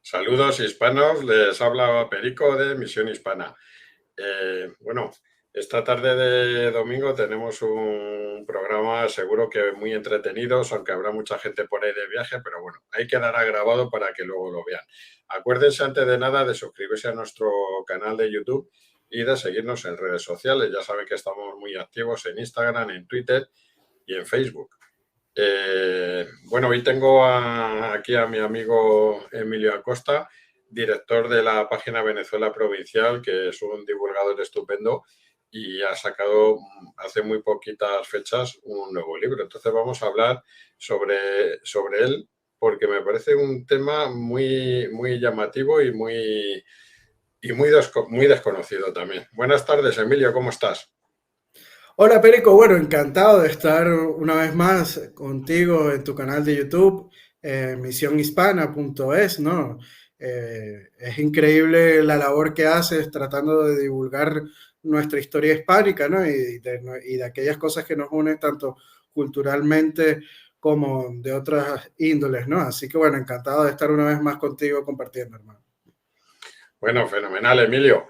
Saludos hispanos, les habla Perico de Misión Hispana. Bueno, esta tarde de domingo tenemos un programa seguro que muy entretenido, aunque habrá mucha gente por ahí de viaje, pero bueno, ahí quedará grabado para que luego lo vean. Acuérdense antes de nada de suscribirse a nuestro canal de YouTube y de seguirnos en redes sociales. Ya saben que estamos muy activos en Instagram, en Twitter y en Facebook. Bueno, hoy tengo aquí a mi amigo Emilio Acosta, director de la página Venezuela Provincial, que es un divulgador estupendo y ha sacado hace muy poquitas fechas un nuevo libro. Entonces vamos a hablar sobre él porque me parece un tema muy llamativo y muy desconocido también. Buenas tardes, Emilio, ¿cómo estás? Hola Perico, bueno, encantado de estar una vez más contigo en tu canal de YouTube, misionhispana.es, ¿no? Es increíble la labor que haces tratando de divulgar nuestra historia hispánica, ¿no? Y de aquellas cosas que nos unen tanto culturalmente como de otras índoles, ¿no? Así que bueno, encantado de estar una vez más contigo compartiendo, hermano. Bueno, fenomenal, Emilio.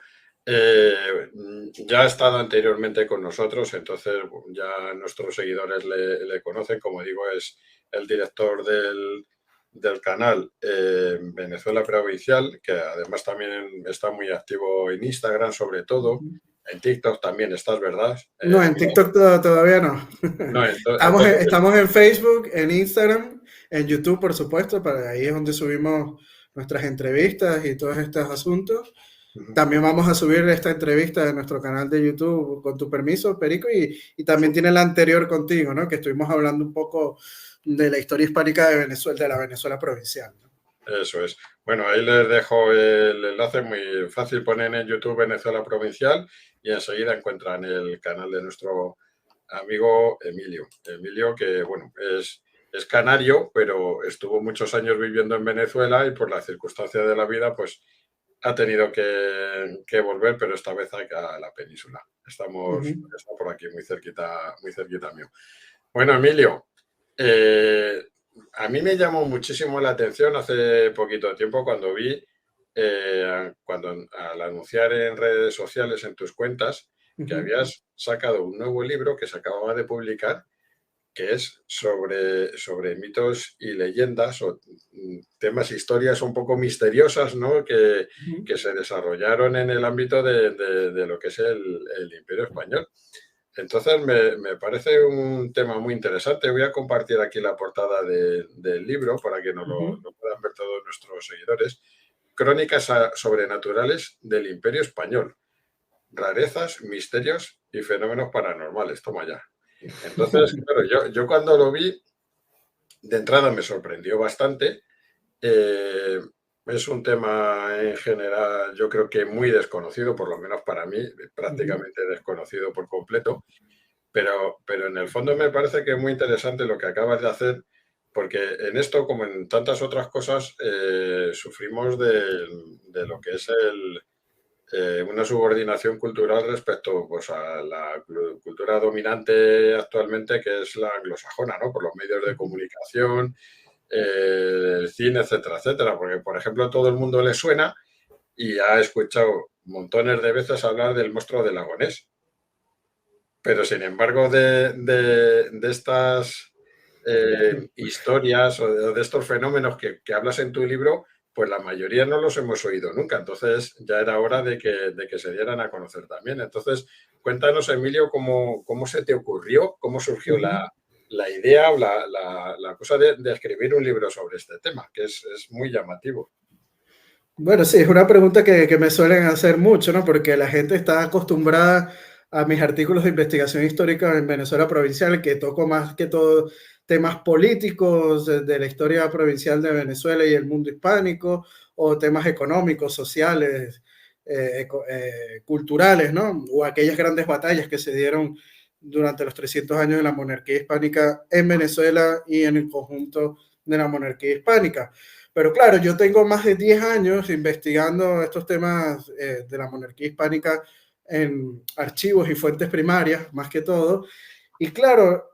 Ya ha estado anteriormente con nosotros, entonces ya nuestros seguidores le conocen. Como digo, es el director del canal Venezuela Provincial, que además también está muy activo en Instagram, sobre todo. En TikTok también estás, ¿verdad? No, en TikTok todavía no. No, Estamos entonces, estamos en Facebook, en Instagram, en YouTube, por supuesto, para ahí es donde subimos nuestras entrevistas y todos estos asuntos. También vamos a subir esta entrevista de nuestro canal de YouTube con tu permiso, Perico, y también tiene la anterior contigo, ¿no? Que estuvimos hablando un poco de la historia hispánica de Venezuela, de la Venezuela provincial, ¿no? eso es. Bueno, ahí les dejo el enlace, muy fácil, ponen en YouTube Venezuela Provincial y enseguida encuentran el canal de nuestro amigo Emilio. Emilio, que bueno, es canario, pero estuvo muchos años viviendo en Venezuela y por las circunstancias de la vida, pues ha tenido que volver, pero esta vez a la península. Está por aquí muy cerquita mío. Bueno, Emilio, eh, a mí me llamó muchísimo la atención hace poquito tiempo cuando vi, cuando al anunciar en redes sociales, en tus cuentas, que Ujú. habías sacado un nuevo libro que se acababa de publicar, que es sobre mitos y leyendas o temas, historias un poco misteriosas, ¿no? Ujú. Que se desarrollaron en el ámbito de lo que es el Imperio Español. Entonces me parece un tema muy interesante. Voy a compartir aquí la portada del libro para que nos Ujú. lo puedan ver todos nuestros seguidores. Crónicas sobrenaturales del Imperio Español. Rarezas, misterios y fenómenos paranormales. Toma ya. Entonces, claro, yo cuando lo vi, de entrada me sorprendió bastante. Eh, es un tema en general, yo creo que muy desconocido, por lo menos para mí, Ujú. prácticamente desconocido por completo. Pero en el fondo me parece que es muy interesante lo que acabas de hacer, porque en esto, como en tantas otras cosas, sufrimos de lo que es una subordinación cultural respecto, pues, a la cultura dominante actualmente, que es la anglosajona, ¿no? Por los medios de Ujú. comunicación, el cine, etcétera, etcétera. Porque, por ejemplo, todo el mundo le suena y ha escuchado montones de veces hablar del monstruo del lagonés. Pero sin embargo, de estas historias o de estos fenómenos que hablas en tu libro, pues la mayoría no los hemos oído nunca. Entonces ya era hora de que se dieran a conocer también. Entonces, cuéntanos, Emilio, cómo se te ocurrió, cómo surgió Ujú. la idea o la cosa de escribir un libro sobre este tema, que es muy llamativo. Bueno, sí, es una pregunta que me suelen hacer mucho, ¿no? Porque la gente está acostumbrada a mis artículos de investigación histórica en Venezuela provincial, que toco más que todo temas políticos de la historia provincial de Venezuela y el mundo hispánico, o temas económicos, sociales, culturales, ¿no? O aquellas grandes batallas que se dieron durante los 300 años de la monarquía hispánica en Venezuela y en el conjunto de la monarquía hispánica. Pero claro, yo tengo más de 10 años investigando estos temas de la monarquía hispánica en archivos y fuentes primarias, más que todo. Y claro,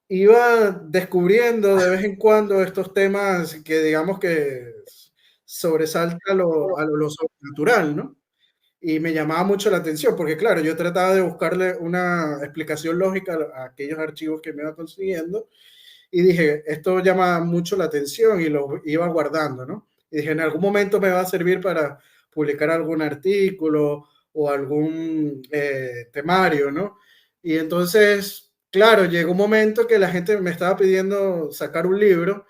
iba descubriendo de vez en cuando estos temas que digamos que sobresalta lo sobrenatural, ¿no? Y me llamaba mucho la atención, porque claro, yo trataba de buscarle una explicación lógica a aquellos archivos que me iba consiguiendo, y dije, esto llama mucho la atención y lo iba guardando, ¿no? Y dije, en algún momento me va a servir para publicar algún artículo o algún temario, ¿no? Y entonces, claro, llegó un momento que la gente me estaba pidiendo sacar un libro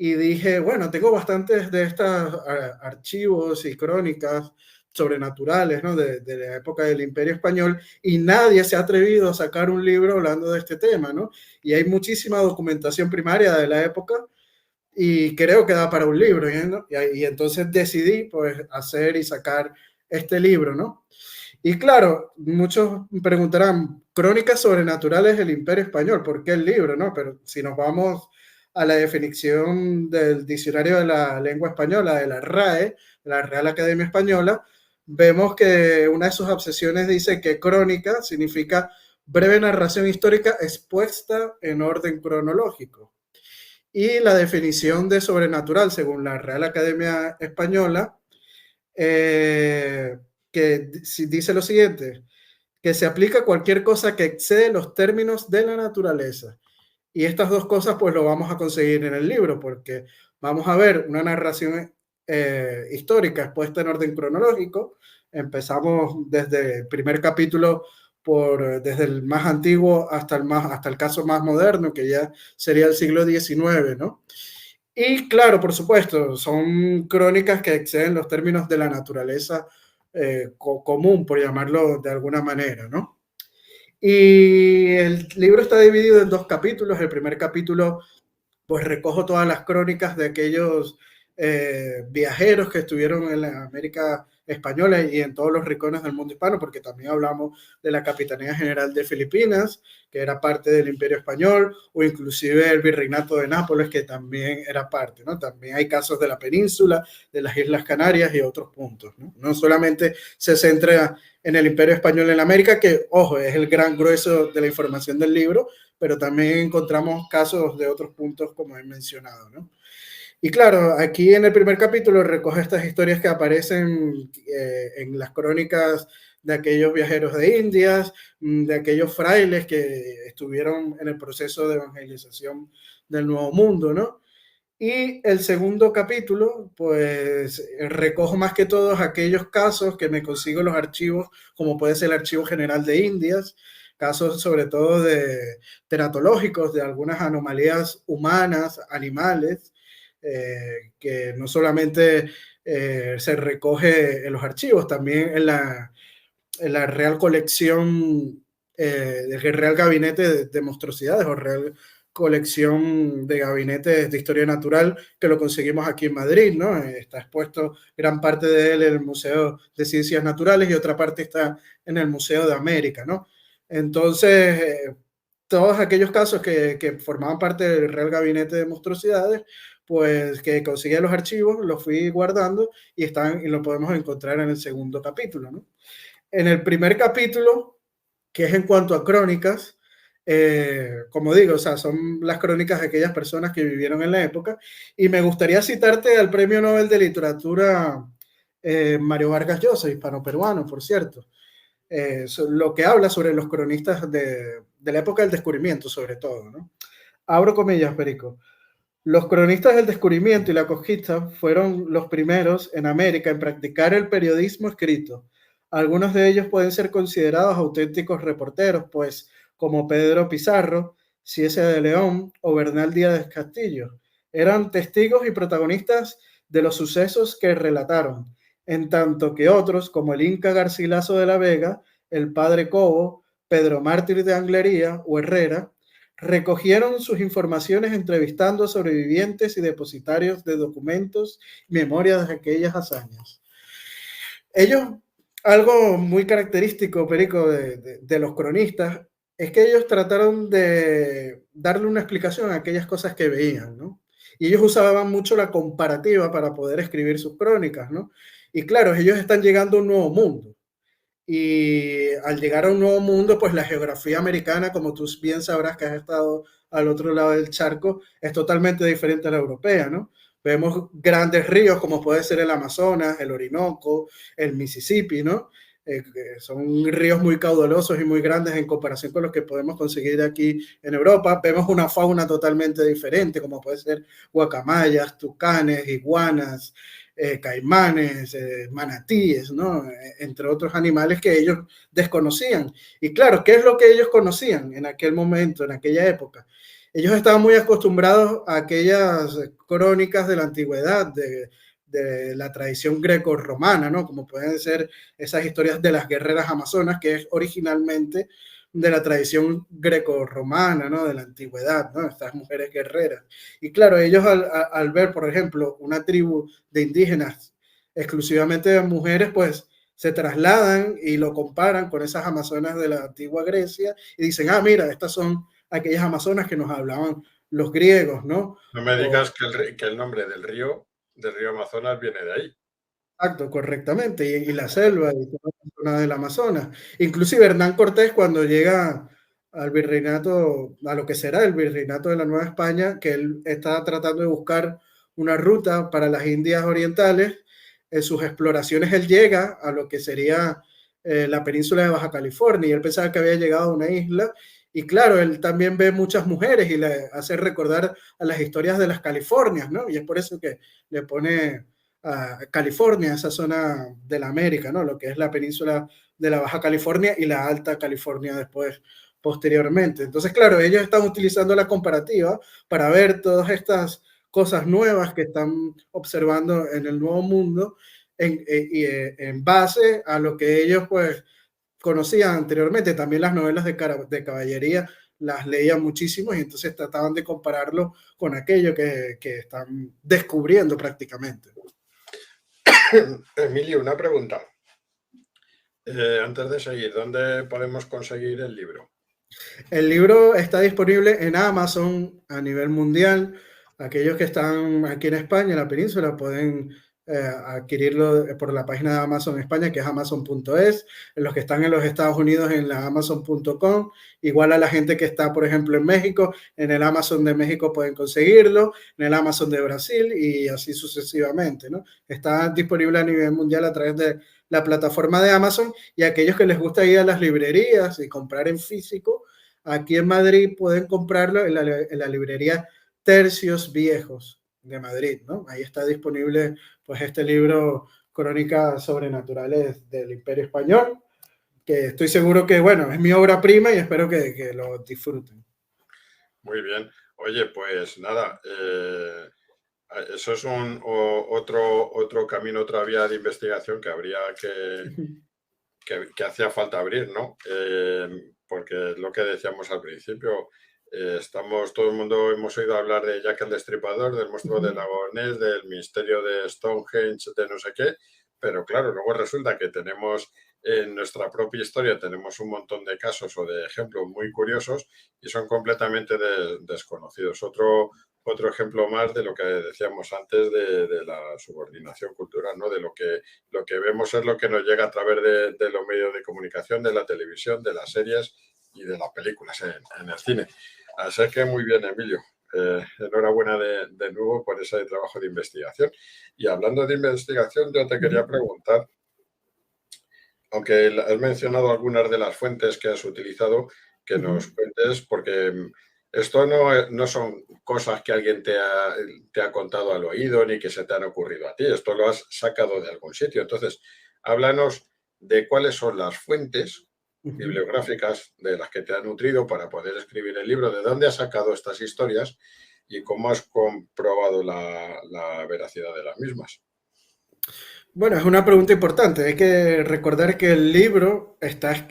y dije, bueno, tengo bastantes de estos archivos y crónicas sobrenaturales, ¿no? De la época del Imperio Español, y nadie se ha atrevido a sacar un libro hablando de este tema, ¿no? Y hay muchísima documentación primaria de la época y creo que da para un libro, ¿no? Y entonces decidí, pues, hacer y sacar este libro, ¿no? Y claro, muchos preguntarán, Crónicas sobrenaturales del Imperio Español, ¿por qué el libro, no? Pero si nos vamos a la definición del Diccionario de la Lengua Española, de la RAE, la Real Academia Española, vemos que una de sus obsesiones dice que crónica significa breve narración histórica expuesta en orden cronológico. Y la definición de sobrenatural, según la Real Academia Española, eh, que dice lo siguiente, que se aplica a cualquier cosa que excede los términos de la naturaleza. Y estas dos cosas pues lo vamos a conseguir en el libro, porque vamos a ver una narración histórica expuesta en orden cronológico. Empezamos desde el primer capítulo desde el más antiguo hasta el caso más moderno, que ya sería el siglo XIX, ¿no? Y claro, por supuesto, son crónicas que exceden los términos de la naturaleza común, por llamarlo de alguna manera, ¿no? Y el libro está dividido en dos capítulos. El primer capítulo, pues recojo todas las crónicas de aquellos viajeros que estuvieron en la América Española y en todos los rincones del mundo hispano, porque también hablamos de la Capitanía General de Filipinas, que era parte del Imperio Español, o inclusive el Virreinato de Nápoles, que también era parte, ¿no? También hay casos de la península, de las Islas Canarias y otros puntos, ¿no? No solamente se centra en el Imperio Español en América, que, ojo, es el gran grueso de la información del libro, pero también encontramos casos de otros puntos como he mencionado, ¿no? Y claro, aquí en el primer capítulo recoge estas historias que aparecen en las crónicas de aquellos viajeros de Indias, de aquellos frailes que estuvieron en el proceso de evangelización del Nuevo Mundo, ¿no? Y el segundo capítulo, pues recojo más que todos aquellos casos que me consigo en los archivos, como puede ser el Archivo General de Indias, casos sobre todo de teratológicos, de algunas anomalías humanas, animales, que no solamente se recoge en los archivos, también en la Real Colección, del Real Gabinete de Monstruosidades o Real Colección de Gabinetes de Historia Natural, que lo conseguimos aquí en Madrid, ¿no? Está expuesto gran parte de él en el Museo de Ciencias Naturales y otra parte está en el Museo de América, ¿no? Entonces, todos aquellos casos que formaban parte del Real Gabinete de Monstruosidades, pues que conseguí los archivos, los fui guardando y están y lo podemos encontrar en el segundo capítulo, ¿no? En el primer capítulo, que es en cuanto a crónicas, como digo, o sea, son las crónicas de aquellas personas que vivieron en la época, y me gustaría citarte al Premio Nobel de Literatura Mario Vargas Llosa, hispano-peruano, por cierto, lo que habla sobre los cronistas de la época del descubrimiento, sobre todo, ¿no? Abro comillas, Perico. Los cronistas del descubrimiento y la conquista fueron los primeros en América en practicar el periodismo escrito. Algunos de ellos pueden ser considerados auténticos reporteros, pues como Pedro Pizarro, Ciese de León o Bernal Díaz de Castillo, eran testigos y protagonistas de los sucesos que relataron, en tanto que otros, como el Inca Garcilaso de la Vega, el Padre Cobo, Pedro Mártir de Anglería o Herrera, recogieron sus informaciones entrevistando a sobrevivientes y depositarios de documentos y memorias de aquellas hazañas. Ellos, algo muy característico, Perico, de los cronistas, es que ellos trataron de darle una explicación a aquellas cosas que veían, ¿no? Y ellos usaban mucho la comparativa para poder escribir sus crónicas, ¿no? Y claro, ellos están llegando a un nuevo mundo. Y al llegar a un nuevo mundo, pues la geografía americana, como tú bien sabrás que has estado al otro lado del charco, es totalmente diferente a la europea, ¿no? vemos grandes ríos como puede ser el Amazonas, el Orinoco, el Mississippi, ¿no? Que son ríos muy caudalosos y muy grandes en comparación con los que podemos conseguir aquí en Europa. Vemos una fauna totalmente diferente, como puede ser guacamayas, tucanes, iguanas, caimanes, manatíes, ¿no? Entre otros animales que ellos desconocían. Y claro, ¿qué es lo que ellos conocían en aquel momento, en aquella época? Ellos estaban muy acostumbrados a aquellas crónicas de la antigüedad, de la tradición greco-romana, ¿no? Como pueden ser esas historias de las guerreras amazonas, que es originalmente de la tradición greco-romana, ¿no? De la antigüedad, ¿no? Estas mujeres guerreras. Y claro, ellos al ver, por ejemplo, una tribu de indígenas exclusivamente de mujeres, pues se trasladan y lo comparan con esas amazonas de la antigua Grecia y dicen, ah, mira, estas son aquellas amazonas que nos hablaban los griegos, ¿no? No me O, digas que el nombre del río Amazonas, viene de ahí. exacto, correctamente, y la selva y toda la zona del Amazonas. Inclusive Hernán Cortés cuando llega al virreinato, a lo que será el virreinato de la Nueva España, que él está tratando de buscar una ruta para las Indias Orientales, en sus exploraciones él llega a lo que sería la península de Baja California, y él pensaba que había llegado a una isla, y claro, él también ve muchas mujeres y le hace recordar a las historias de las Californias, ¿no? Y es por eso que le pone a California, esa zona de la América, ¿no? Lo que es la península de la Baja California y la Alta California después, posteriormente. Entonces, claro, ellos están utilizando la comparativa para ver todas estas cosas nuevas que están observando en el nuevo mundo en base a lo que ellos pues conocían anteriormente. También las novelas de caballería las leían muchísimo y entonces trataban de compararlo con aquello que están descubriendo prácticamente. Emilio, una pregunta. Antes de seguir, ¿dónde podemos conseguir el libro? El libro está disponible en Amazon a nivel mundial. Aquellos que están aquí en España, en la península, pueden adquirirlo por la página de Amazon España, que es amazon.es. Los que están en los Estados Unidos, en la amazon.com. Igual a la gente que está, por ejemplo, en México, en el Amazon de México pueden conseguirlo, en el Amazon de Brasil y así sucesivamente, ¿no? Está disponible a nivel mundial a través de la plataforma de Amazon, y aquellos que les gusta ir a las librerías y comprar en físico, aquí en Madrid pueden comprarlo en la librería Tercios Viejos de Madrid, ¿no? Ahí está disponible pues este libro, Crónicas Sobrenaturales del Imperio Español, que estoy seguro que, bueno, es mi obra prima y espero que lo disfruten. Muy bien. Oye, pues nada, eso es otro camino, otra vía de investigación que habría que hacía falta abrir, ¿no? Porque es lo que decíamos al principio, todo el mundo hemos oído hablar de Jack el Destripador, del monstruo del lago Ness, del misterio de Stonehenge, de no sé qué, pero claro, luego resulta que tenemos en nuestra propia historia, tenemos un montón de casos o de ejemplos muy curiosos y son completamente desconocidos. Otro ejemplo más de lo que decíamos antes de la subordinación cultural, ¿no? De lo que vemos es lo que nos llega a través de los medios de comunicación, de la televisión, de las series y de las películas en el cine. Así que muy bien, Emilio. Enhorabuena de nuevo por ese trabajo de investigación. Y hablando de investigación, yo te quería preguntar, aunque has mencionado algunas de las fuentes que has utilizado, que nos cuentes, porque esto no son cosas que alguien te ha contado al oído ni que se te han ocurrido a ti, esto lo has sacado de algún sitio. Entonces, háblanos de cuáles son las fuentes bibliográficas de las que te has nutrido para poder escribir el libro, de dónde has sacado estas historias y cómo has comprobado la veracidad de las mismas. Bueno, es una pregunta importante. Hay que recordar que el libro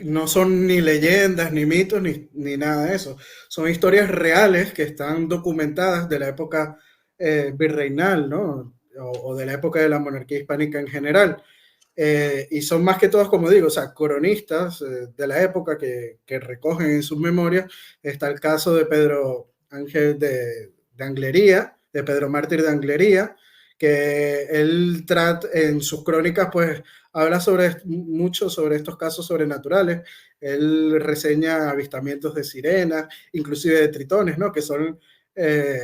no son ni leyendas, ni mitos, ni nada de eso. Son historias reales que están documentadas de la época virreinal, ¿no? O de la época de la monarquía hispánica en general. Y son más que todos, como digo, o sea, cronistas de la época que recogen en sus memorias. Está el caso de Pedro Ángel de Anglería, de Pedro Mártir de Anglería, que él trata en sus crónicas, pues habla mucho sobre estos casos sobrenaturales. Él reseña avistamientos de sirenas, inclusive de tritones, ¿no? Que son eh,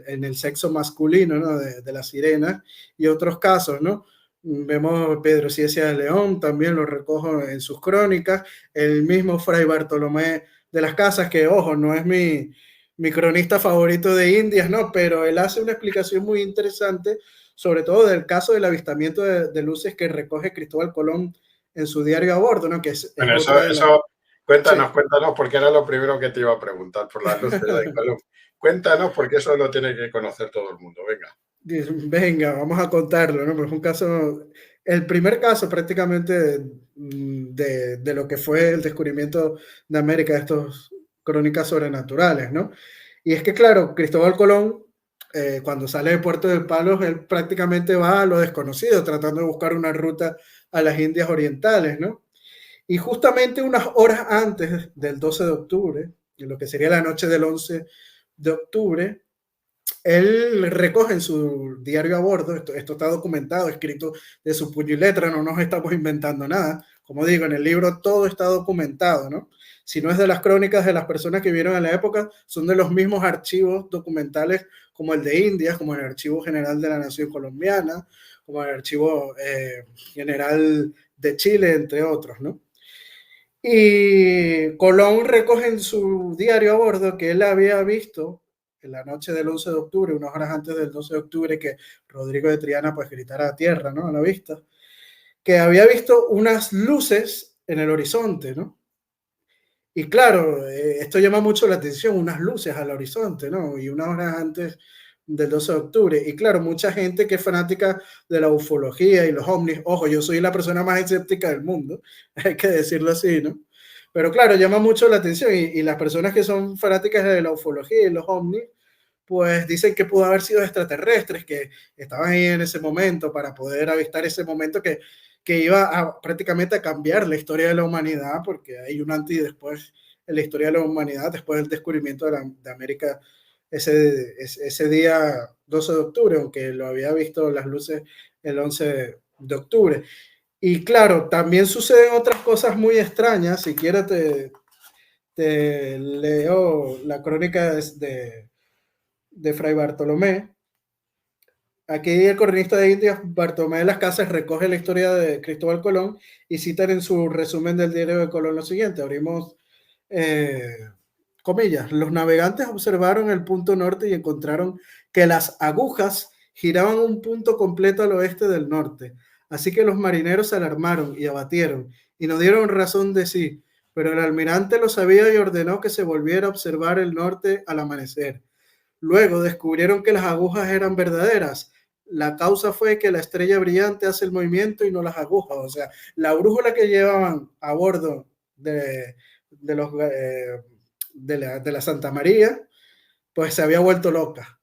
en el sexo masculino, ¿no? de las sirenas y otros casos, ¿no? Vemos Pedro Cieza de León, también lo recojo en sus crónicas, el mismo Fray Bartolomé de las Casas, que ojo, no es mi cronista favorito de Indias, ¿no? Pero él hace una explicación muy interesante, sobre todo del caso del avistamiento de luces que recoge Cristóbal Colón en su diario a bordo, ¿no? Que es Bueno, otra de las... cuéntanos, Sí. cuéntanos, porque era lo primero que te iba a preguntar por las luces de Colón. Cuéntanos, porque eso lo tiene que conocer todo el mundo. Venga. Venga, vamos a contarlo, ¿no? Pues un caso, el primer caso prácticamente de lo que fue el descubrimiento de América, de estos crónicas sobrenaturales, ¿no? Y es que, claro, Cristóbal Colón, cuando sale de Puerto de Palos, él prácticamente va a lo desconocido, tratando de buscar una ruta a las Indias Orientales, ¿no? Y justamente unas horas antes del 12 de octubre, en lo que sería la noche del 11 de octubre, él recoge en su diario a bordo, esto está documentado, escrito de su puño y letra, no nos estamos inventando nada. Como digo, en el libro todo está documentado, ¿no? Si no es de las crónicas de las personas que vivieron en la época, son de los mismos archivos documentales como el de Indias, como el Archivo General de la Nación Colombiana, como el Archivo General de Chile, entre otros, ¿no? Y Colón recoge en su diario a bordo que él había visto en la noche del 11 de octubre, unas horas antes del 12 de octubre, que Rodrigo de Triana pues gritara a tierra, ¿no? A la vista, que había visto unas luces en el horizonte, ¿no? Y claro, esto llama mucho la atención, unas luces al horizonte, ¿no? Y unas horas antes del 12 de octubre. Y claro, mucha gente que es fanática de la ufología y los ovnis, ojo, yo soy la persona más escéptica del mundo, hay que decirlo así, ¿no? Pero claro, llama mucho la atención y las personas que son fanáticas de la ufología y los ovnis, pues dicen que pudo haber sido extraterrestres que estaban ahí en ese momento para poder avistar ese momento que iba a prácticamente a cambiar la historia de la humanidad, porque hay un antes y después en la historia de la humanidad, después del descubrimiento de América ese día 12 de octubre, aunque lo había visto las luces el 11 de octubre. Y claro, también suceden otras cosas muy extrañas. Si quieres te leo la crónica de Fray Bartolomé. Aquí el cronista de Indias, Bartolomé de las Casas, recoge la historia de Cristóbal Colón y citan en su resumen del diario de Colón lo siguiente. Abrimos comillas. Los navegantes observaron el punto norte y encontraron que las agujas giraban un punto completo al oeste del norte. Así que los marineros se alarmaron y abatieron y no dieron razón de sí, pero el almirante lo sabía y ordenó que se volviera a observar el norte al amanecer. Luego descubrieron que las agujas eran verdaderas. La causa fue que la estrella brillante hace el movimiento y no las agujas. O sea, la brújula que llevaban a bordo de los, de la Santa María, pues se había vuelto loca.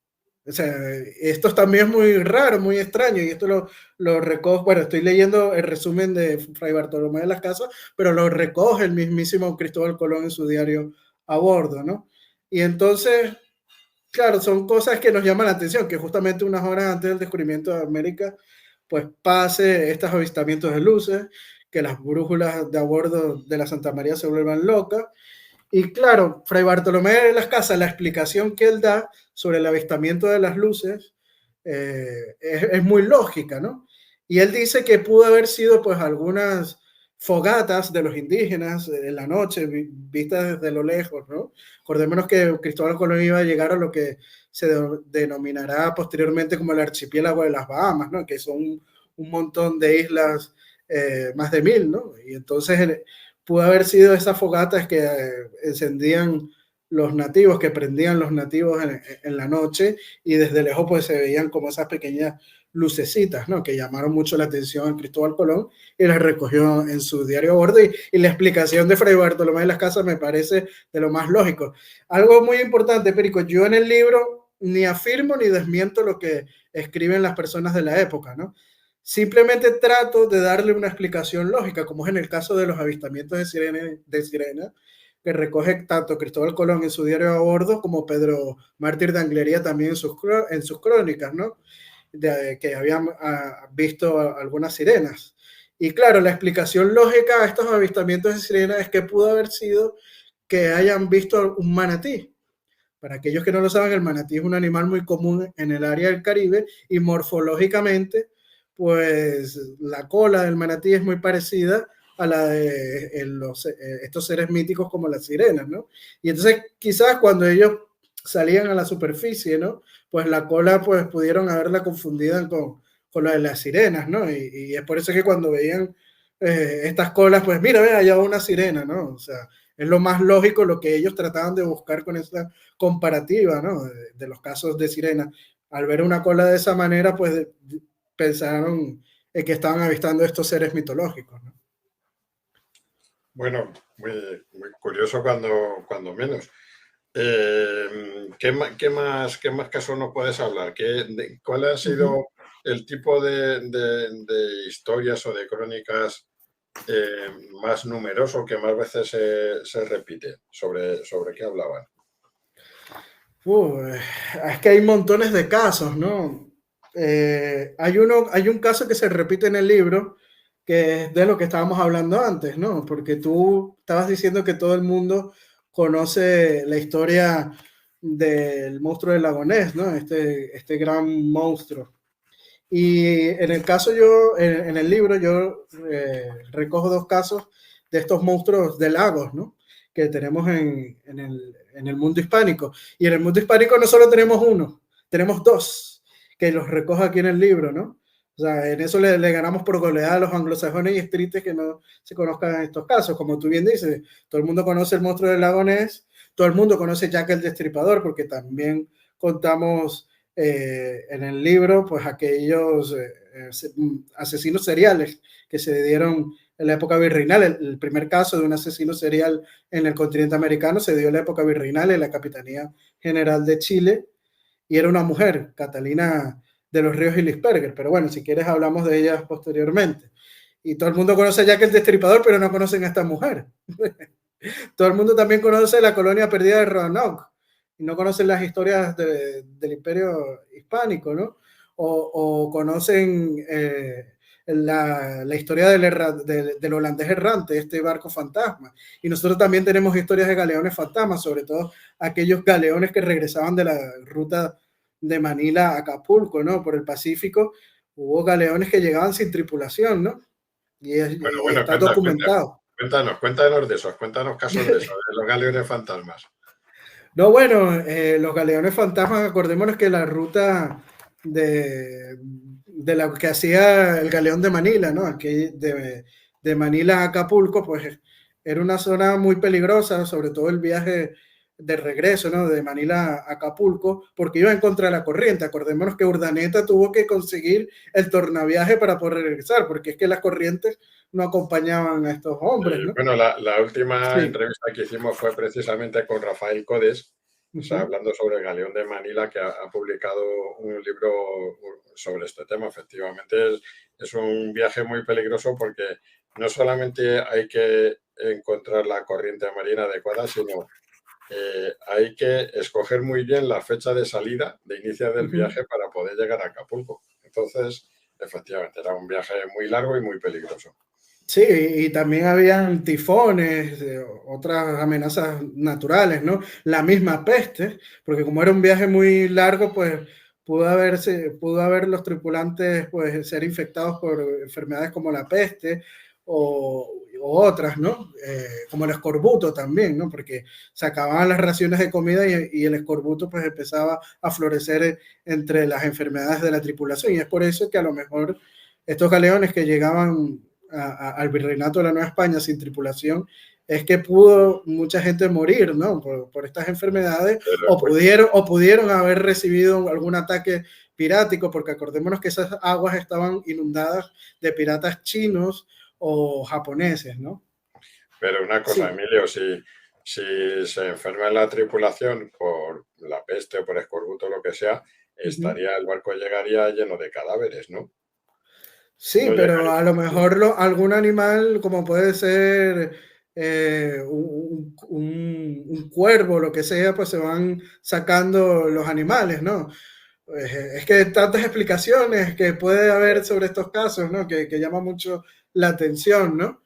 O sea, esto también es muy raro, muy extraño, y esto lo recoge, bueno, estoy leyendo el resumen de Fray Bartolomé de las Casas, pero lo recoge el mismísimo Cristóbal Colón en su diario a bordo, ¿no? Y entonces, claro, son cosas que nos llaman la atención, que justamente unas horas antes del descubrimiento de América, pues pase estos avistamientos de luces, que las brújulas de a bordo de la Santa María se vuelvan locas. Y claro, Fray Bartolomé de las Casas, la explicación que él da sobre el avistamiento de las luces es muy lógica, ¿no? Y él dice que pudo haber sido pues algunas fogatas de los indígenas en la noche, vistas desde lo lejos, ¿no? Acordémonos que Cristóbal Colón iba a llegar a lo que se denominará posteriormente como el archipiélago de las Bahamas, ¿no? Que son un montón de islas, más de 1000, ¿no? Y entonces pudo haber sido esas fogatas que encendían los nativos, que prendían los nativos en la noche y desde lejos pues se veían como esas pequeñas lucecitas, ¿no? Que llamaron mucho la atención a Cristóbal Colón y las recogió en su diario a bordo y la explicación de Fray Bartolomé de las Casas me parece de lo más lógico. Algo muy importante, Perico, yo en el libro ni afirmo ni desmiento lo que escriben las personas de la época, ¿no? Simplemente trato de darle una explicación lógica, como es en el caso de los avistamientos Sirena, que recoge tanto Cristóbal Colón en su diario a bordo como Pedro Mártir de Anglería también en sus crónicas, ¿no? Que habían visto algunas sirenas. Y claro, la explicación lógica a estos avistamientos de sirenas es que pudo haber sido que hayan visto un manatí, Para aquellos que no lo saben, el manatí es un animal muy común en el área del Caribe y morfológicamente, pues la cola del manatí es muy parecida a la de estos seres míticos como las sirenas, ¿no? Y entonces quizás cuando ellos salían a la superficie, ¿no? Pues la cola, pues pudieron haberla confundida con la de las sirenas, ¿no? Y es por eso que cuando veían estas colas, pues mira, ve, allá va una sirena, ¿no? O sea, es lo más lógico lo que ellos trataban de buscar con esa comparativa, ¿no? De los casos de sirena. Al ver una cola de esa manera, pues pensaron que estaban avistando estos seres mitológicos, ¿no? Bueno, muy curioso cuando menos. ¿Qué más casos nos puedes hablar? ¿Cuál ha Uh -huh. sido el tipo de historias o de crónicas más numeroso que más veces se repite? ¿Sobre qué hablaban? Es que hay montones de casos, ¿no? Hay un caso que se repite en el libro, que es de lo que estábamos hablando antes, ¿no? Porque tú estabas diciendo que todo el mundo conoce la historia del monstruo del lago Ness, ¿no? Este gran monstruo. Y en el caso en el libro, yo recojo dos casos de estos monstruos de lagos, ¿no? Que tenemos en el mundo hispánico. Y en el mundo hispánico no solo tenemos uno, tenemos dos, que los recojo aquí en el libro, ¿no? O sea, en eso le ganamos por goleada a los anglosajones y es triste que no se conozcan estos casos. Como tú bien dices, todo el mundo conoce el monstruo del lago Ness, todo el mundo conoce Jack el Destripador, porque también contamos en el libro, pues aquellos asesinos seriales que se dieron en la época virreinal. El primer caso de un asesino serial en el continente americano se dio en la época virreinal en la Capitanía General de Chile y era una mujer, Catalina de los Ríos y Lisperger. Pero bueno, si quieres hablamos de ella posteriormente. Y todo el mundo conoce a Jack el Destripador, pero no conocen a esta mujer. Todo el mundo también conoce la colonia perdida de Roanoke y no conocen las historias del imperio hispánico, ¿no? O conocen la historia del holandés errante, este barco fantasma. Y nosotros también tenemos historias de galeones fantasmas, sobre todo aquellos galeones que regresaban de la ruta de Manila a Acapulco, ¿no? Por el Pacífico. Hubo galeones que llegaban sin tripulación, ¿no? Y Bueno, está documentado. cuéntanos de esos, cuéntanos casos de esos, de los galeones fantasmas. No, bueno, los galeones fantasmas, acordémonos que la ruta de la que hacía el galeón de Manila, ¿no? Aquí de Manila a Acapulco, pues era una zona muy peligrosa, sobre todo el viaje de regreso, ¿no? De Manila a Acapulco, porque iba en contra de la corriente. Acordémonos que Urdaneta tuvo que conseguir el tornaviaje para poder regresar, porque es que las corrientes no acompañaban a estos hombres, ¿no? Bueno, la última Sí. entrevista que hicimos fue precisamente con Rafael Codes, o sea, Uh-huh. hablando sobre el Galeón de Manila, que ha publicado un libro sobre este tema. Efectivamente, es un viaje muy peligroso porque no solamente hay que encontrar la corriente marina adecuada, sino hay que escoger muy bien la fecha de salida, de inicio del Uh-huh. viaje para poder llegar a Acapulco. Entonces, efectivamente, era un viaje muy largo y muy peligroso. Sí, y también habían tifones, otras amenazas naturales, ¿no? La misma peste, porque como era un viaje muy largo, pues pudo haber los tripulantes pues ser infectados por enfermedades como la peste o otras, ¿no? Como el escorbuto también, ¿no? Porque se acababan las raciones de comida y el escorbuto pues empezaba a florecer entre las enfermedades de la tripulación y es por eso que a lo mejor estos galeones que llegaban al virreinato de la Nueva España sin tripulación, es que pudo mucha gente morir, ¿no? Por estas enfermedades, Pero, pues, o pudieron haber recibido algún ataque pirático, porque acordémonos que esas aguas estaban inundadas de piratas chinos o japoneses, ¿no? pero una cosa, Sí. Emilio, si se enferma en la tripulación por la peste o por escorbuto o lo que sea, Uh -huh. el barco llegaría lleno de cadáveres, ¿no? Sí, No pero llegaría. a lo mejor algún animal, como puede ser un cuervo, lo que sea, pues se van sacando los animales, ¿no? Es que tantas explicaciones que puede haber sobre estos casos, ¿no? Que llama mucho la atención, ¿no?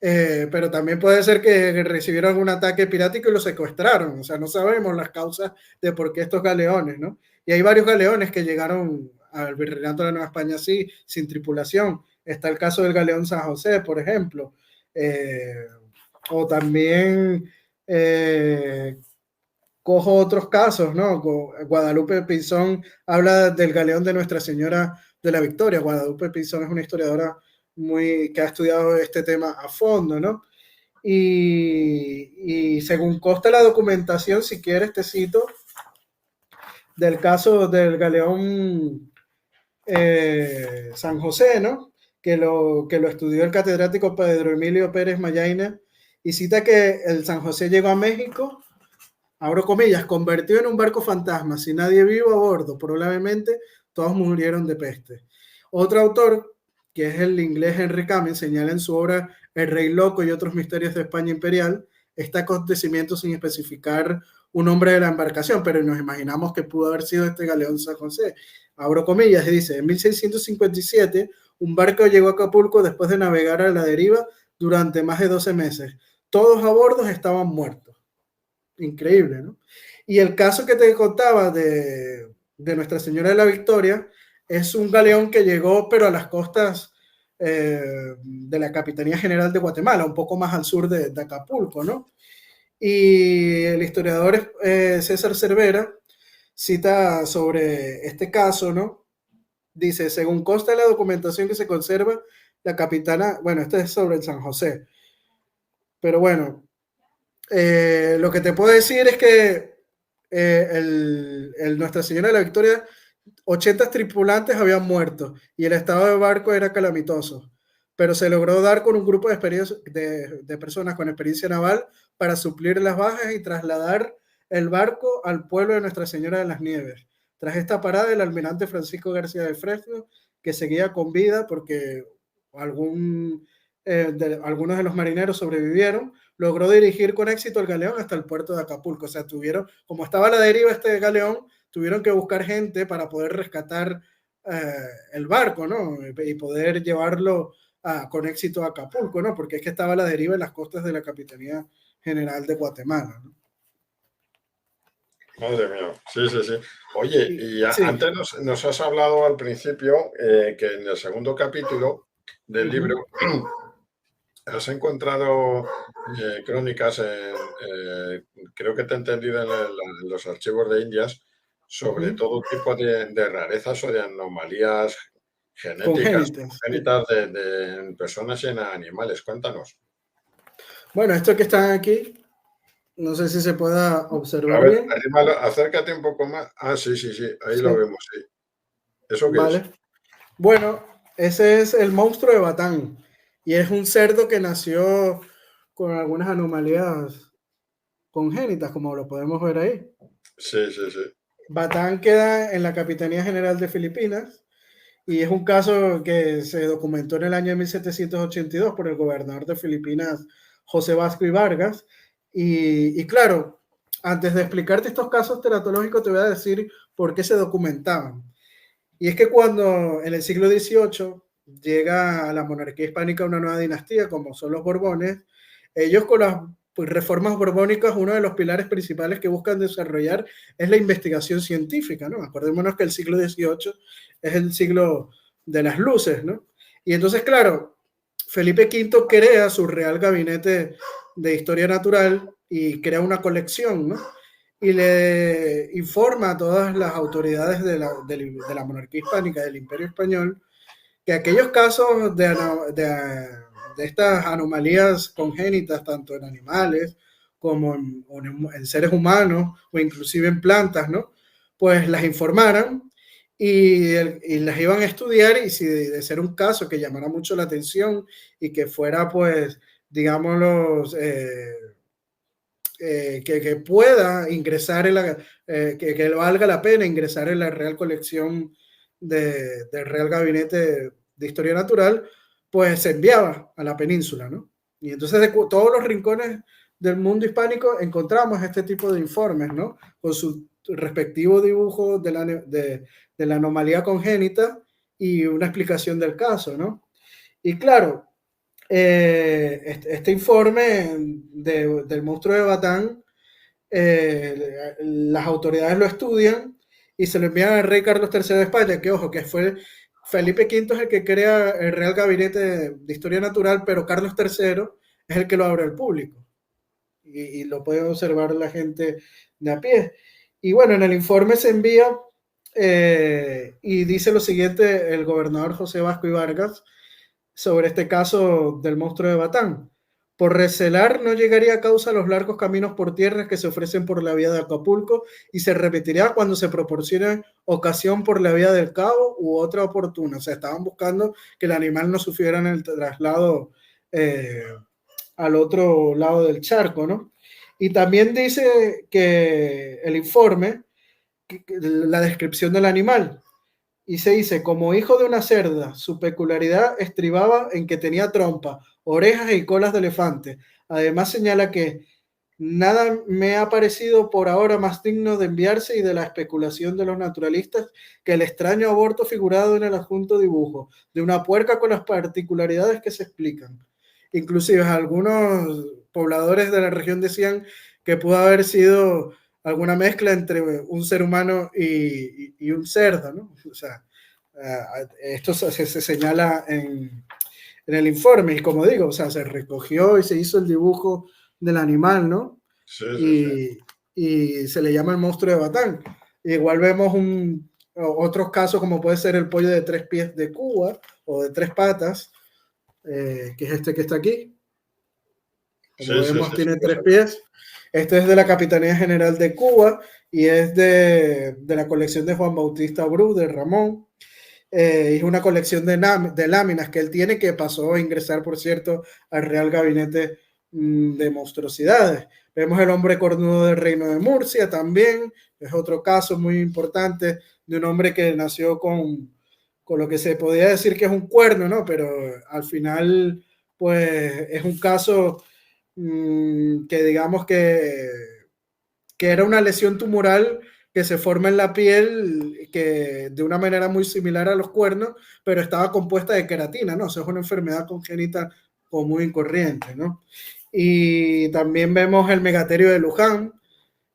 pero también puede ser que recibieron un ataque pirático y lo secuestraron. O sea, no sabemos las causas de por qué estos galeones, ¿no? Y hay varios galeones que llegaron al Virreinato de la Nueva España así, sin tripulación. Está el caso del galeón San José, por ejemplo. O también cojo otros casos, ¿no? Guadalupe Pinzón habla del galeón de Nuestra Señora de la Victoria. Guadalupe Pinzón es una historiadora que ha estudiado este tema a fondo, ¿no? Y según consta la documentación, si quieres te cito, del caso del galeón San José, ¿no? Que lo estudió el catedrático Pedro Emilio Pérez Mayaina, y cita que el San José llegó a México, abro comillas, convertido en un barco fantasma, sin nadie vivo a bordo, probablemente todos murieron de peste. Otro autor, que es el inglés Henry Camin, señala en su obra El Rey Loco y otros misterios de España imperial, este acontecimiento sin especificar un nombre de la embarcación, pero nos imaginamos que pudo haber sido este galeón San José. Abro comillas, dice, en 1657 un barco llegó a Acapulco después de navegar a la deriva durante más de 12 meses. Todos a bordo estaban muertos. Increíble, ¿no? Y el caso que te contaba de Nuestra Señora de la Victoria es un galeón que llegó, pero a las costas de la Capitanía General de Guatemala, un poco más al sur de Acapulco, ¿no? Y el historiador César Cervera cita sobre este caso, ¿no? Dice, según consta de la documentación que se conserva, la capitana, bueno, este es sobre el San José, pero bueno, lo que te puedo decir es que Nuestra Señora de la Victoria, 80 tripulantes habían muerto y el estado del barco era calamitoso, pero se logró dar con un grupo de personas con experiencia naval para suplir las bajas y trasladar el barco al pueblo de Nuestra Señora de las Nieves. Tras esta parada, el almirante Francisco García de Fresno, que seguía con vida porque algunos de los marineros sobrevivieron, logró dirigir con éxito el galeón hasta el puerto de Acapulco. O sea, como estaba a la deriva este galeón, tuvieron que buscar gente para poder rescatar el barco, ¿no? Y poder llevarlo con éxito a Acapulco, ¿no? Porque es que estaba a la deriva en las costas de la Capitanía General de Guatemala, ¿no? Madre mía, sí, sí, sí. Oye, Sí. antes nos has hablado al principio que en el segundo capítulo del libro has encontrado crónicas, creo que te he entendido en los archivos de Indias, sobre todo tipo de rarezas o de anomalías genéticas, Congénitas. congénitas de personas y en animales. Cuéntanos. Bueno, esto que están aquí, no sé si se pueda A observar ver, bien. acércate un poco más. Ah, sí, sí, sí, ahí Sí, lo vemos, sí. ¿Eso qué es? vale. Bueno, ese es el monstruo de Batán y es un cerdo que nació con algunas anomalías congénitas, como lo podemos ver ahí. Sí, sí, sí. Batán queda en la Capitanía General de Filipinas y es un caso que se documentó en el año 1782 por el gobernador de Filipinas, José Vasco y Vargas. Y claro, antes de explicarte estos casos teratológicos, te voy a decir por qué se documentaban. Y es que cuando en el siglo XVIII llega a la monarquía hispánica una nueva dinastía, como son los Borbones, ellos con las reformas borbónicas, uno de los pilares principales que buscan desarrollar es la investigación científica, ¿no? Acordémonos que el siglo XVIII es el siglo de las luces, ¿no? Y entonces, claro, Felipe V crea su Real Gabinete de Historia Natural y crea una colección, ¿no? Y le informa a todas las autoridades de la monarquía hispánica, del imperio español, que aquellos casos de estas anomalías congénitas, tanto en animales como en seres humanos o inclusive en plantas, ¿no? Pues las informaran y las iban a estudiar y si de ser un caso que llamara mucho la atención y que fuera, pues, digámoslo, que pueda ingresar que valga la pena ingresar en la Real Colección del Real Gabinete de Historia Natural, pues se enviaba a la península, ¿no? Y entonces de todos los rincones del mundo hispánico encontramos este tipo de informes, ¿no? Con su respectivo dibujo de la anomalía congénita y una explicación del caso, ¿no? Y claro, este informe del monstruo de Batán, las autoridades lo estudian y se lo envían al rey Carlos III de España, que ojo, que fue Felipe V es el que crea el Real Gabinete de Historia Natural, pero Carlos III es el que lo abre al público y lo puede observar la gente de a pie. Y bueno, en el informe se envía y dice lo siguiente el gobernador José Vasco y Vargas sobre este caso del monstruo de Batán. Por recelar no llegaría a causa los largos caminos por tierra que se ofrecen por la vía de Acapulco y se repetirá cuando se proporcione ocasión por la vía del Cabo u otra oportuna. O sea, estaban buscando que el animal no sufriera en el traslado al otro lado del charco, ¿no? Y también dice que el informe, la descripción del animal, y se dice, como hijo de una cerda, su peculiaridad estribaba en que tenía trompa, orejas y colas de elefante. Además señala que nada me ha parecido por ahora más digno de enviarse y de la especulación de los naturalistas que el extraño aborto figurado en el adjunto dibujo, de una puerca con las particularidades que se explican. Inclusive algunos pobladores de la región decían que pudo haber sido alguna mezcla entre un ser humano y un cerdo, ¿no? O sea, esto se señala en el informe y como digo, o sea, se recogió y se hizo el dibujo del animal, ¿no? Sí, sí, sí. Y se le llama el monstruo de Batán. Igual vemos otros casos como puede ser el pollo de 3 pies de Cuba o de 3 patas, que es este que está aquí. Como Sí, sí, vemos, sí, tiene sí, 3 pies. Este es de la Capitanía General de Cuba y es de la colección de Juan Bautista Bru, de Ramón. Es una colección de láminas que él tiene que pasó a ingresar, por cierto, al Real Gabinete de Monstruosidades. Vemos el hombre cornudo del Reino de Murcia también, es otro caso muy importante de un hombre que nació con lo que se podría decir que es un cuerno, ¿no? Pero al final, pues es un caso que digamos que era una lesión tumoral que se forma en la piel que de una manera muy similar a los cuernos, pero estaba compuesta de queratina, ¿no? O sea, es una enfermedad congénita común y corriente, ¿no? Y también vemos el megaterio de Luján,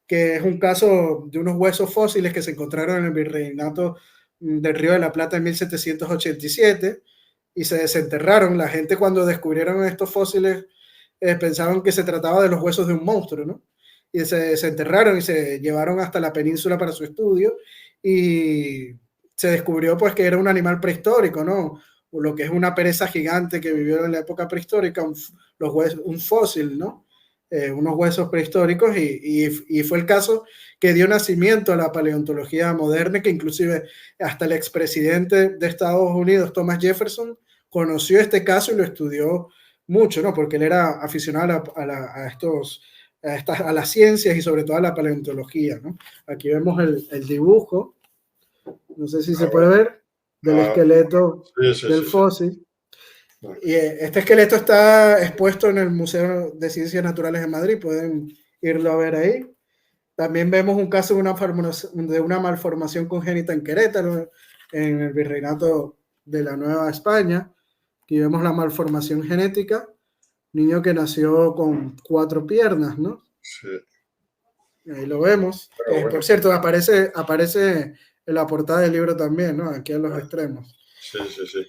que es un caso de unos huesos fósiles que se encontraron en el virreinato del Río de la Plata en 1787 y se desenterraron. La gente cuando descubrieron estos fósiles pensaban que se trataba de los huesos de un monstruo, ¿no? Y se desenterraron y se llevaron hasta la península para su estudio y se descubrió pues que era un animal prehistórico, ¿no? O lo que es una pereza gigante que vivió en la época prehistórica, un fósil, ¿no? Unos huesos prehistóricos y fue el caso que dio nacimiento a la paleontología moderna, que inclusive hasta el expresidente de Estados Unidos, Thomas Jefferson, conoció este caso y lo estudió mucho, ¿no? Porque él era aficionado a las ciencias y sobre todo a la paleontología, ¿no? Aquí vemos el dibujo, no sé si se puede ver, del esqueleto sí, sí, del sí, sí. fósil. Y este esqueleto está expuesto en el Museo de Ciencias Naturales de Madrid, pueden irlo a ver ahí. También vemos un caso de una malformación congénita en Querétaro, en el virreinato de la Nueva España. Aquí vemos la malformación genética, niño que nació con 4 piernas, ¿no? Sí. Ahí lo vemos. Pero bueno, Por cierto, aparece en la portada del libro también, ¿no? Aquí a los extremos. sí, sí, sí.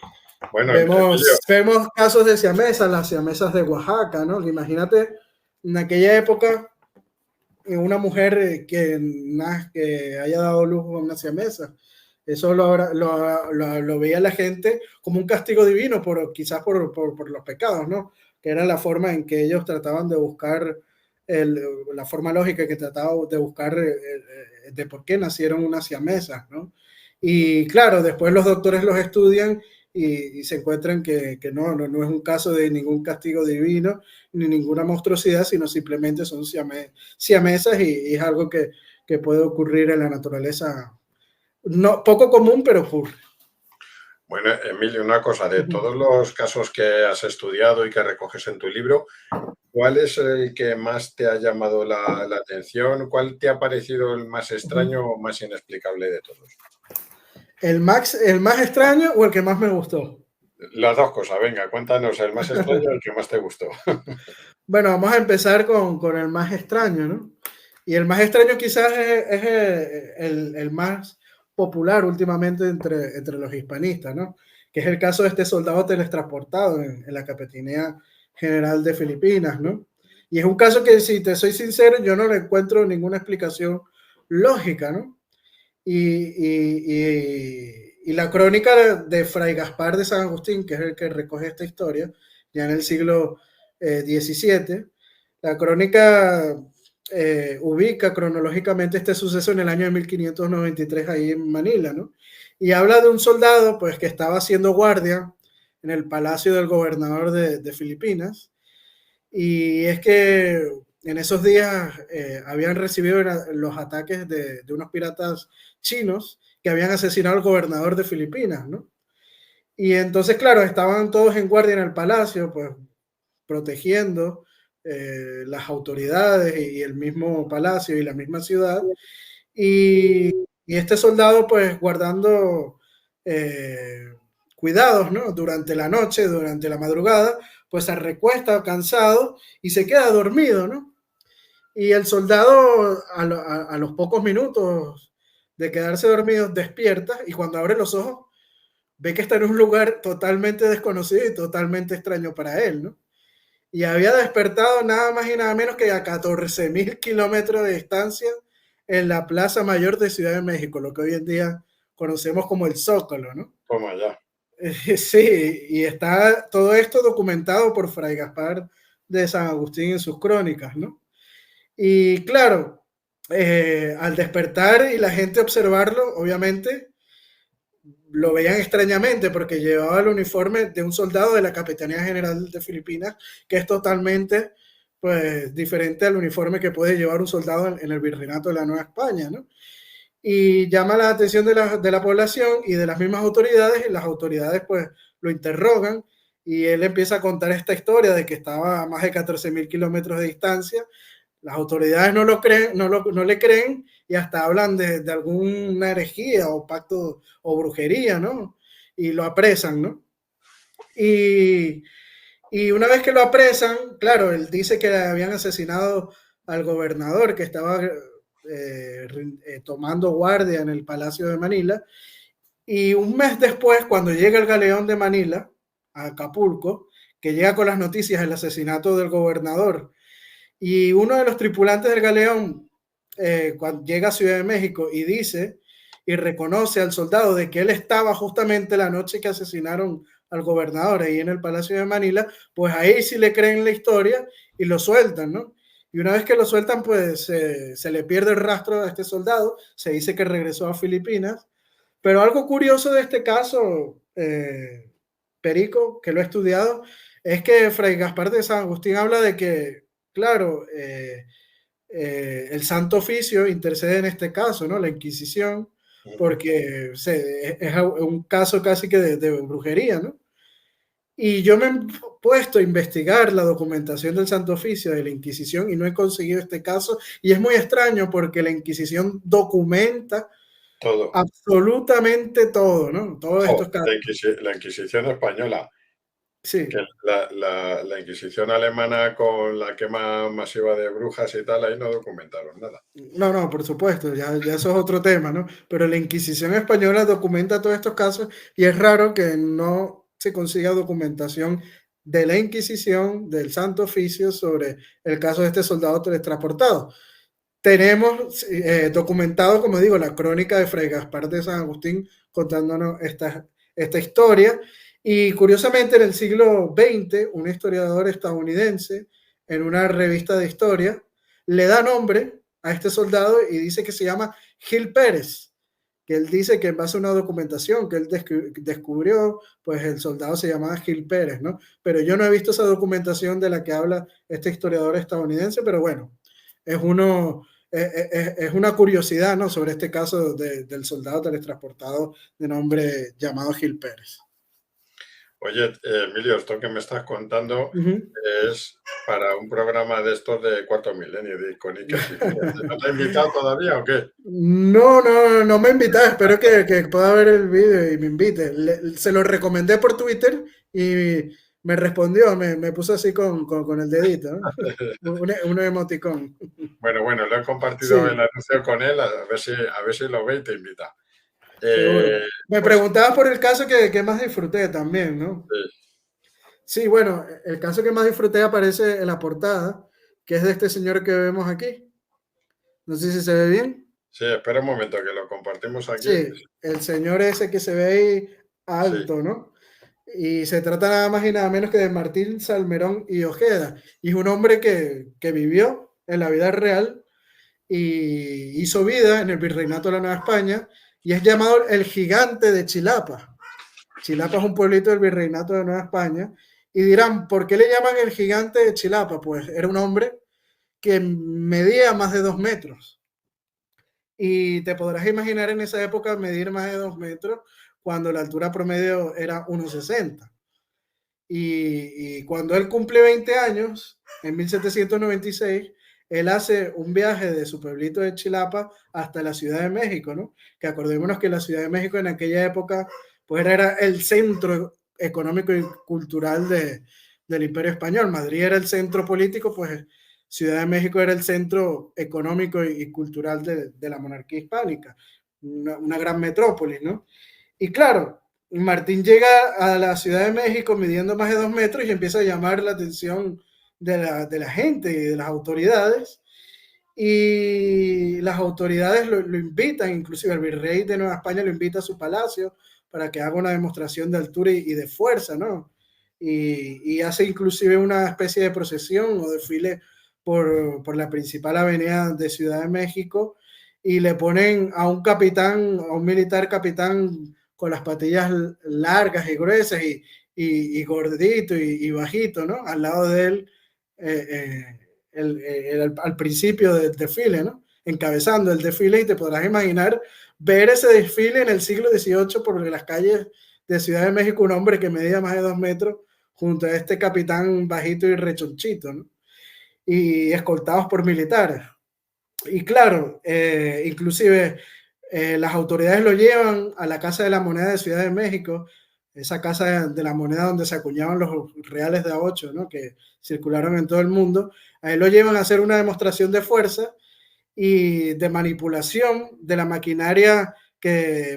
Bueno, Emilio, Vemos casos de siamesas, las siamesas de Oaxaca, ¿no? Imagínate en aquella época una mujer que haya dado luz a una siamesa. Eso lo veía la gente como un castigo divino, quizás por los pecados, ¿no? Que era la forma en que ellos trataban de buscar, la forma lógica que trataban de buscar de por qué nacieron unas siamesas, ¿no? Y claro, después los doctores los estudian y se encuentran que no es un caso de ningún castigo divino ni ninguna monstruosidad, sino simplemente son siamesas y es algo que puede ocurrir en la naturaleza. No, poco común, pero ocurre. bueno, Emilio, una cosa, de todos los casos que has estudiado y que recoges en tu libro, ¿cuál es el que más te ha llamado la atención? ¿Cuál te ha parecido el más extraño o más inexplicable de todos? ¿El más extraño o el que más me gustó? Las dos cosas, venga, cuéntanos el más extraño y el que más te gustó. Bueno, vamos a empezar con el más extraño, ¿no? Y el más extraño quizás es el más popular últimamente entre los hispanistas, ¿no? Que es el caso de este soldado teletransportado en la Capitanía General de Filipinas, ¿no? Y es un caso que, si te soy sincero, yo no le encuentro ninguna explicación lógica, ¿no? Y la crónica de Fray Gaspar de San Agustín, que es el que recoge esta historia, ya en el siglo XVII, la crónica ubica cronológicamente este suceso en el año de 1593 ahí en Manila, ¿no? Y habla de un soldado pues que estaba haciendo guardia en el palacio del gobernador de Filipinas, y es que en esos días habían recibido los ataques de unos piratas chinos que habían asesinado al gobernador de Filipinas, ¿no? Y entonces, claro, estaban todos en guardia en el palacio, pues protegiendo las autoridades y el mismo palacio y la misma ciudad. Y este soldado, pues guardando eh, cuidados, ¿no? Durante la noche, durante la madrugada, pues se recuesta cansado y se queda dormido, ¿no? Y el soldado a los pocos minutos de quedarse dormido despierta, y cuando abre los ojos ve que está en un lugar totalmente desconocido y totalmente extraño para él, ¿no? Y había despertado nada más y nada menos que a 14.000 kilómetros de distancia en la Plaza Mayor de Ciudad de México, lo que hoy en día conocemos como el Zócalo, ¿no? Toma ya. Sí, y está todo esto documentado por Fray Gaspar de San Agustín en sus crónicas, ¿no? Y claro, al despertar y la gente observarlo, obviamente lo veían extrañamente porque llevaba el uniforme de un soldado de la Capitanía General de Filipinas, que es totalmente pues diferente al uniforme que puede llevar un soldado en el Virreinato de la Nueva España, ¿no? Y llama la atención de la población y de las mismas autoridades, y las autoridades pues lo interrogan, y él empieza a contar esta historia de que estaba a más de 14.000 kilómetros de distancia. Las autoridades no lo creen, no le creen, y hasta hablan de alguna herejía o pacto o brujería, ¿no? Y lo apresan, ¿no? Y, y una vez que lo apresan, claro, él dice que habían asesinado al gobernador que estaba tomando guardia en el Palacio de Manila. Y un mes después, cuando llega el galeón de Manila a Acapulco, que llega con las noticias del asesinato del gobernador, y uno de los tripulantes del galeón, cuando llega a Ciudad de México y dice y reconoce al soldado de que él estaba justamente la noche que asesinaron al gobernador ahí en el Palacio de Manila, pues ahí sí le creen la historia y lo sueltan, ¿no? Y una vez que lo sueltan, pues se le pierde el rastro a este soldado, se dice que regresó a Filipinas. Pero algo curioso de este caso, Perico, que lo he estudiado, es que Fray Gaspar de San Agustín habla de que, claro, el Santo Oficio intercede en este caso, ¿no? La Inquisición, porque es un caso casi que de brujería, ¿no? Y yo me he puesto a investigar la documentación del Santo Oficio de la Inquisición y no he conseguido este caso, y es muy extraño porque la Inquisición documenta Todo. absolutamente todo, ¿no? Todos Jo, estos casos. la Inquisición española, que Sí, la Inquisición alemana con la quema masiva de brujas y tal, ahí no documentaron nada. no, no, por supuesto, ya eso es otro tema, ¿no? Pero la Inquisición española documenta todos estos casos, y es raro que no se consiga documentación de la Inquisición, del Santo Oficio, sobre el caso de este soldado teletransportado. Tenemos documentado, como digo, la crónica de Fray Gaspar de San Agustín contándonos esta historia. Y curiosamente, en el siglo XX, un historiador estadounidense, en una revista de historia, le da nombre a este soldado y dice que se llama Gil Pérez, que él dice que en base a una documentación que él descubrió, pues el soldado se llamaba Gil Pérez, ¿no? Pero yo no he visto esa documentación de la que habla este historiador estadounidense, pero bueno, es uno, es una curiosidad, ¿no? Sobre este caso del soldado teletransportado de nombre llamado Gil Pérez. Oye, Emilio, esto que me estás contando Ujú. es para un programa de estos de Cuarto Milenio, de Iconiques y Fíjate. ¿No te ha invitado todavía o qué? No, no, no me invitaba. Espero que pueda ver el vídeo y me invite. Se lo recomendé por Twitter y me respondió, me puso así con el dedito, ¿no? Un emoticón. Bueno, lo he compartido el Sí, anuncio con él, a ver si lo ve y te invita. seguro. Me Pues preguntabas por el caso que más disfruté también, ¿no? sí, Sí, bueno, el caso que más disfruté aparece en la portada, que es de este señor que vemos aquí. No sé si se ve bien. sí, espera un momento que lo compartimos aquí. Sí, el señor ese que se ve ahí Sí, alto, ¿no? Y se trata nada más y nada menos que de Martín Salmerón y Ojeda. Y es un hombre que vivió en la vida real y hizo vida en el Virreinato de la Nueva España y es llamado el gigante de Chilapa. Chilapa es un pueblito del Virreinato de Nueva España. Y dirán, ¿por qué le llaman el gigante de Chilapa? Pues era un hombre que medía más de 2 metros. Y te podrás imaginar en esa época medir más de 2 metros cuando la altura promedio era 1,60. Y cuando él cumple 20 años, en 1796, él hace un viaje de su pueblito de Chilapa hasta la Ciudad de México, ¿no? Que acordémonos que la Ciudad de México en aquella época pues era el centro económico y cultural del Imperio Español. Madrid era el centro político, pues Ciudad de México era el centro económico y cultural de la monarquía hispánica, una gran metrópolis, ¿no? Y claro, Martín llega a la Ciudad de México midiendo más de 2 metros y empieza a llamar la atención de la gente y de las autoridades. Y las autoridades lo invitan, inclusive el virrey de Nueva España lo invita a su palacio para que haga una demostración de altura y de fuerza, ¿no? Y hace inclusive una especie de procesión o desfile por la principal avenida de Ciudad de México y le ponen a un capitán, a un militar capitán con las patillas largas y gruesas y gordito y bajito, ¿no? Al lado de él, al principio del desfile, ¿no? Encabezando el desfile y te podrás imaginar ver ese desfile en el siglo XVIII por las calles de Ciudad de México, un hombre que medía más de 2 metros junto a este capitán bajito y rechonchito, ¿no? Y escoltados por militares. Y claro, inclusive las autoridades lo llevan a la Casa de la Moneda de Ciudad de México, esa casa de la moneda donde se acuñaban los reales de A8, ¿no? Que circularon en todo el mundo. Ahí lo llevan a hacer una demostración de fuerza y de manipulación de la maquinaria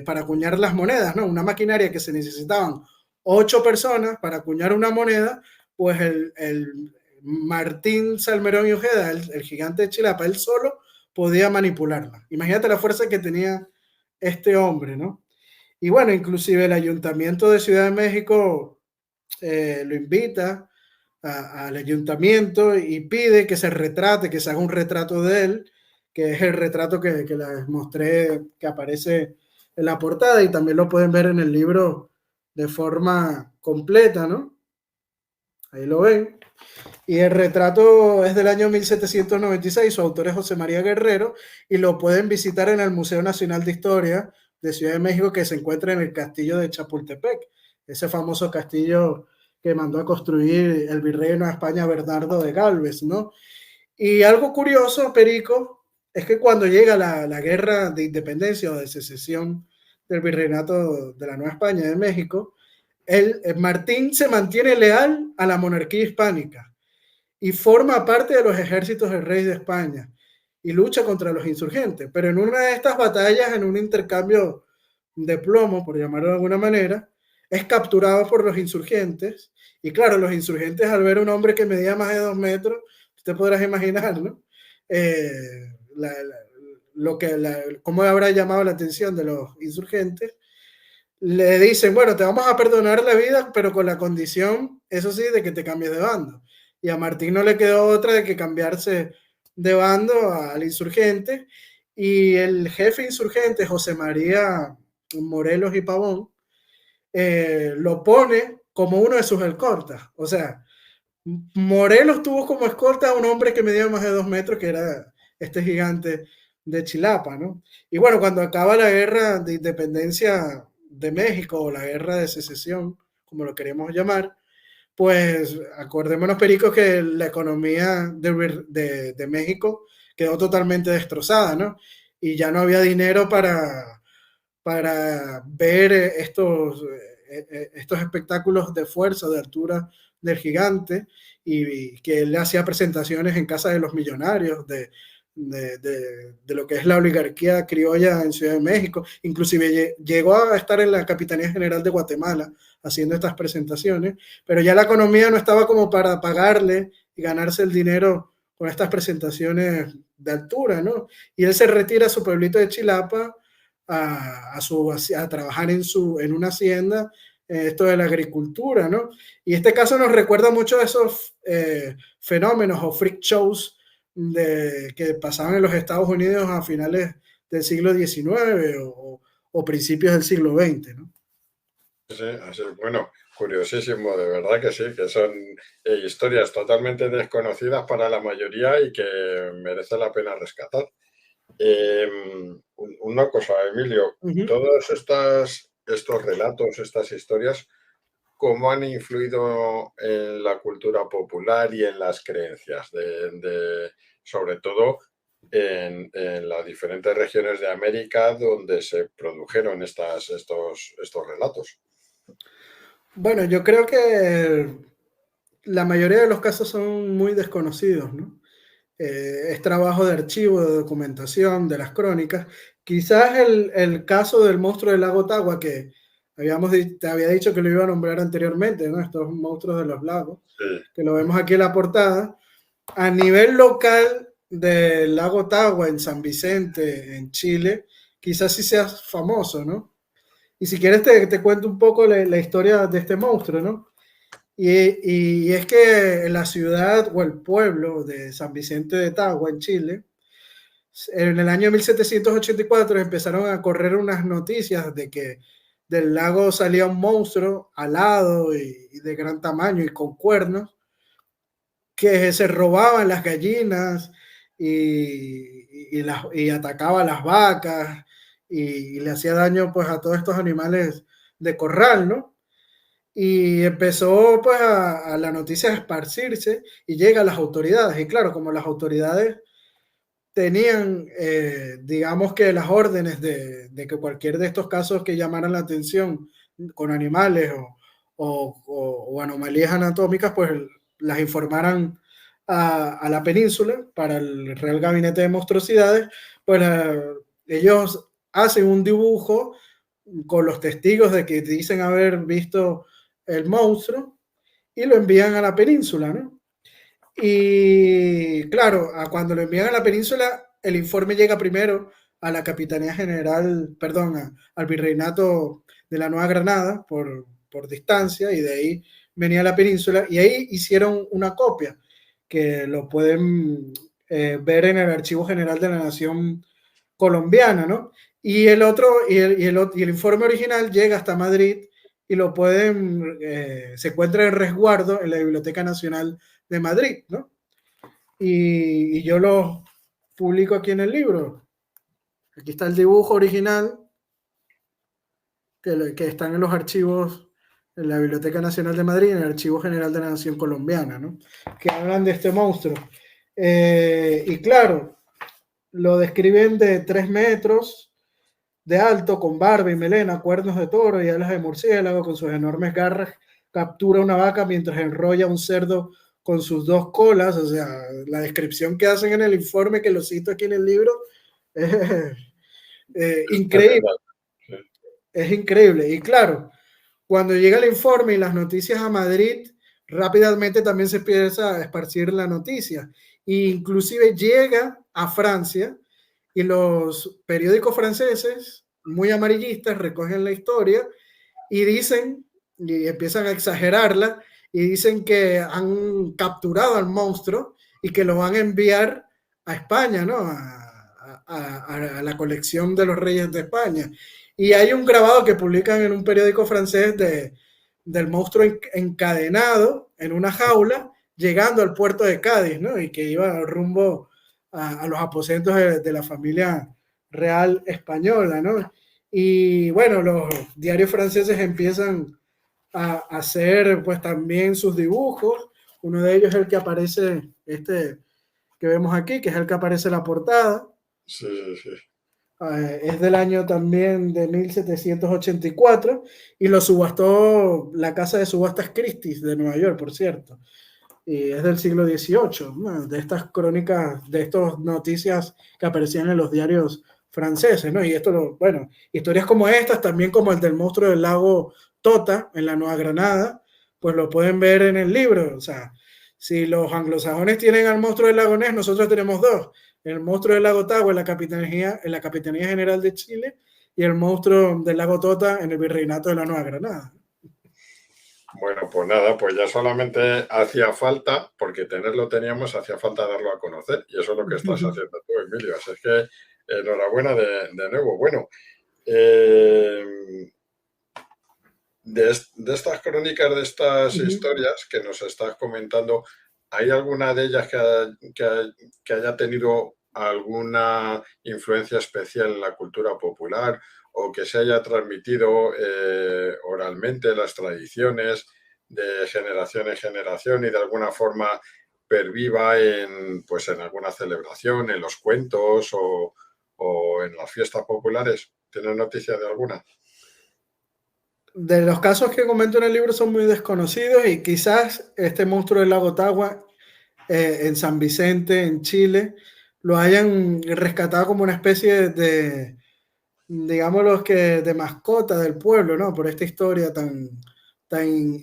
para acuñar las monedas, ¿no? Una maquinaria que se necesitaban 8 personas para acuñar una moneda, pues el Martín Salmerón y Ojeda, el gigante de Chilapa, él solo podía manipularla. Imagínate la fuerza que tenía este hombre, ¿no? Y bueno, inclusive el Ayuntamiento de Ciudad de México lo invita al ayuntamiento y pide que se retrate, que se haga un retrato de él, que es el retrato que les mostré que aparece en la portada y también lo pueden ver en el libro de forma completa, ¿no? Ahí lo ven. Y el retrato es del año 1796, su autor es José María Guerrero, y lo pueden visitar en el Museo Nacional de Historia de Ciudad de México, que se encuentra en el castillo de Chapultepec, ese famoso castillo que mandó a construir el virrey de Nueva España, Bernardo de Galvez, ¿no? Y algo curioso, Perico, es que cuando llega la guerra de independencia o de secesión del virreinato de la Nueva España de México, Martín se mantiene leal a la monarquía hispánica y forma parte de los ejércitos del rey de España y lucha contra los insurgentes. Pero en una de estas batallas, en un intercambio de plomo, por llamarlo de alguna manera, es capturado por los insurgentes. Y claro, los insurgentes al ver a un hombre que medía más de 2 metros, usted podrás imaginar, ¿no? Cómo habrá llamado la atención de los insurgentes. Le dicen, bueno, te vamos a perdonar la vida, pero con la condición, eso sí, de que te cambies de bando. Y a Martín no le quedó otra de que cambiarse de bando al insurgente. Y el jefe insurgente, José María Morelos y Pavón, lo pone como uno de sus escoltas. O sea, Morelos tuvo como escolta a un hombre que medía más de 2 metros, que era este gigante de Chilapa, ¿no? Y bueno, cuando acaba la guerra de independencia de México o la guerra de secesión como lo queremos llamar, pues acordémonos, Perico, que la economía de México quedó totalmente destrozada, ¿no? Y ya no había dinero para ver estos espectáculos de fuerza, de altura del gigante, y que él hacía presentaciones en casa de los millonarios, de lo que es la oligarquía criolla en Ciudad de México. Inclusive llegó a estar en la Capitanía General de Guatemala haciendo estas presentaciones, pero ya la economía no estaba como para pagarle y ganarse el dinero con estas presentaciones de altura, ¿no? Y él se retira a su pueblito de Chilapa a trabajar en una hacienda, esto de la agricultura, ¿no? Y este caso nos recuerda mucho a esos fenómenos o freak shows que pasaban en los Estados Unidos a finales del siglo XIX o principios del siglo XX, ¿no? Sí, así, bueno, curiosísimo, de verdad que sí, que son historias totalmente desconocidas para la mayoría y que merece la pena rescatar. Una cosa, Emilio, Uh -huh. todos estos relatos, estas historias, ¿cómo han influido en la cultura popular y en las creencias, sobre todo en las diferentes regiones de América donde se produjeron estos relatos? Bueno, yo creo que la mayoría de los casos son muy desconocidos, ¿no? Es trabajo de archivo, de documentación, de las crónicas. Quizás el caso del monstruo del lago Tagua, que te había dicho que lo iba a nombrar anteriormente, ¿no? Estos monstruos de los lagos, Sí. que lo vemos aquí en la portada. A nivel local del lago Tagua, en San Vicente, en Chile, quizás sí sea famoso, ¿no? Y si quieres te cuento un poco la historia de este monstruo, ¿no? Y es que en la ciudad o el pueblo de San Vicente de Tagua, en Chile, en el año 1784 empezaron a correr unas noticias de que del lago salía un monstruo alado y de gran tamaño y con cuernos que se robaban las gallinas y atacaba a las vacas y le hacía daño pues a todos estos animales de corral, ¿no? Y empezó pues a la noticia a esparcirse y llega a las autoridades. Y claro, como las autoridades tenían, digamos que las órdenes de que cualquier de estos casos que llamaran la atención con animales o anomalías anatómicas, pues las informaran a la península para el Real Gabinete de Monstruosidades, pues ellos hacen un dibujo con los testigos de que dicen haber visto el monstruo y lo envían a la península, ¿no? Y claro, cuando lo envían a la península, el informe llega primero a la Capitanía General, perdón, al Virreinato de la Nueva Granada por distancia, y de ahí venía a la península, y ahí hicieron una copia que lo pueden ver en el Archivo General de la Nación Colombiana, ¿no? Y el otro, y el informe original llega hasta Madrid y lo pueden, se encuentra en resguardo en la Biblioteca Nacional de Madrid, ¿no? Y yo lo publico aquí en el libro. Aquí está el dibujo original que están en los archivos en la Biblioteca Nacional de Madrid, en el Archivo General de la Nación Colombiana, ¿no? Que hablan de este monstruo. Y claro, lo describen de 3 metros de alto, con barba y melena, cuernos de toro y alas de murciélago, con sus enormes garras, captura una vaca mientras enrolla un cerdo con sus 2 colas. O sea, la descripción que hacen en el informe, que lo cito aquí en el libro, es increíble, es increíble. Y claro, cuando llega el informe y las noticias a Madrid, rápidamente también se empieza a esparcir la noticia. E inclusive llega a Francia y los periódicos franceses, muy amarillistas, recogen la historia y dicen, y empiezan a exagerarla, y dicen que han capturado al monstruo y que lo van a enviar a España, ¿no? A la colección de los reyes de España. Y hay un grabado que publican en un periódico francés del monstruo encadenado en una jaula, llegando al puerto de Cádiz, ¿no? Y que iba rumbo a los aposentos de la familia real española, ¿no? Y bueno, los diarios franceses empiezan a hacer pues también sus dibujos. Uno de ellos es el que aparece, este que vemos aquí, que es el que aparece en la portada. Sí, sí, sí. Es del año también de 1784 y lo subastó la casa de subastas Christie's de Nueva York, por cierto. Y es del siglo XVIII, ¿no? De estas crónicas, de estas noticias que aparecían en los diarios franceses, ¿no? Y esto, bueno, historias como estas, también como el del monstruo del lago Tota en la Nueva Granada, pues lo pueden ver en el libro. O sea, si los anglosajones tienen al monstruo del lago Ness, nosotros tenemos dos: el monstruo del lago Tagua en la Capitanía General de Chile, y el monstruo del lago Tota en el Virreinato de la Nueva Granada. Bueno, pues nada, pues ya solamente hacía falta, porque tenerlo teníamos, hacía falta darlo a conocer. Y eso es lo que estás haciendo tú, Emilio. Así es que enhorabuena de nuevo. Bueno, eh, de estas crónicas, de estas historias que nos estás comentando, ¿hay alguna de ellas que haya tenido alguna influencia especial en la cultura popular o que se haya transmitido oralmente las tradiciones de generación en generación y de alguna forma perviva pues en alguna celebración, en los cuentos o en las fiestas populares? ¿Tienes noticia de alguna? De los casos que comento en el libro son muy desconocidos, y quizás este monstruo del lago Tagua en San Vicente, en Chile, lo hayan rescatado como una especie digámoslo, que de mascota del pueblo, ¿no? Por esta historia tan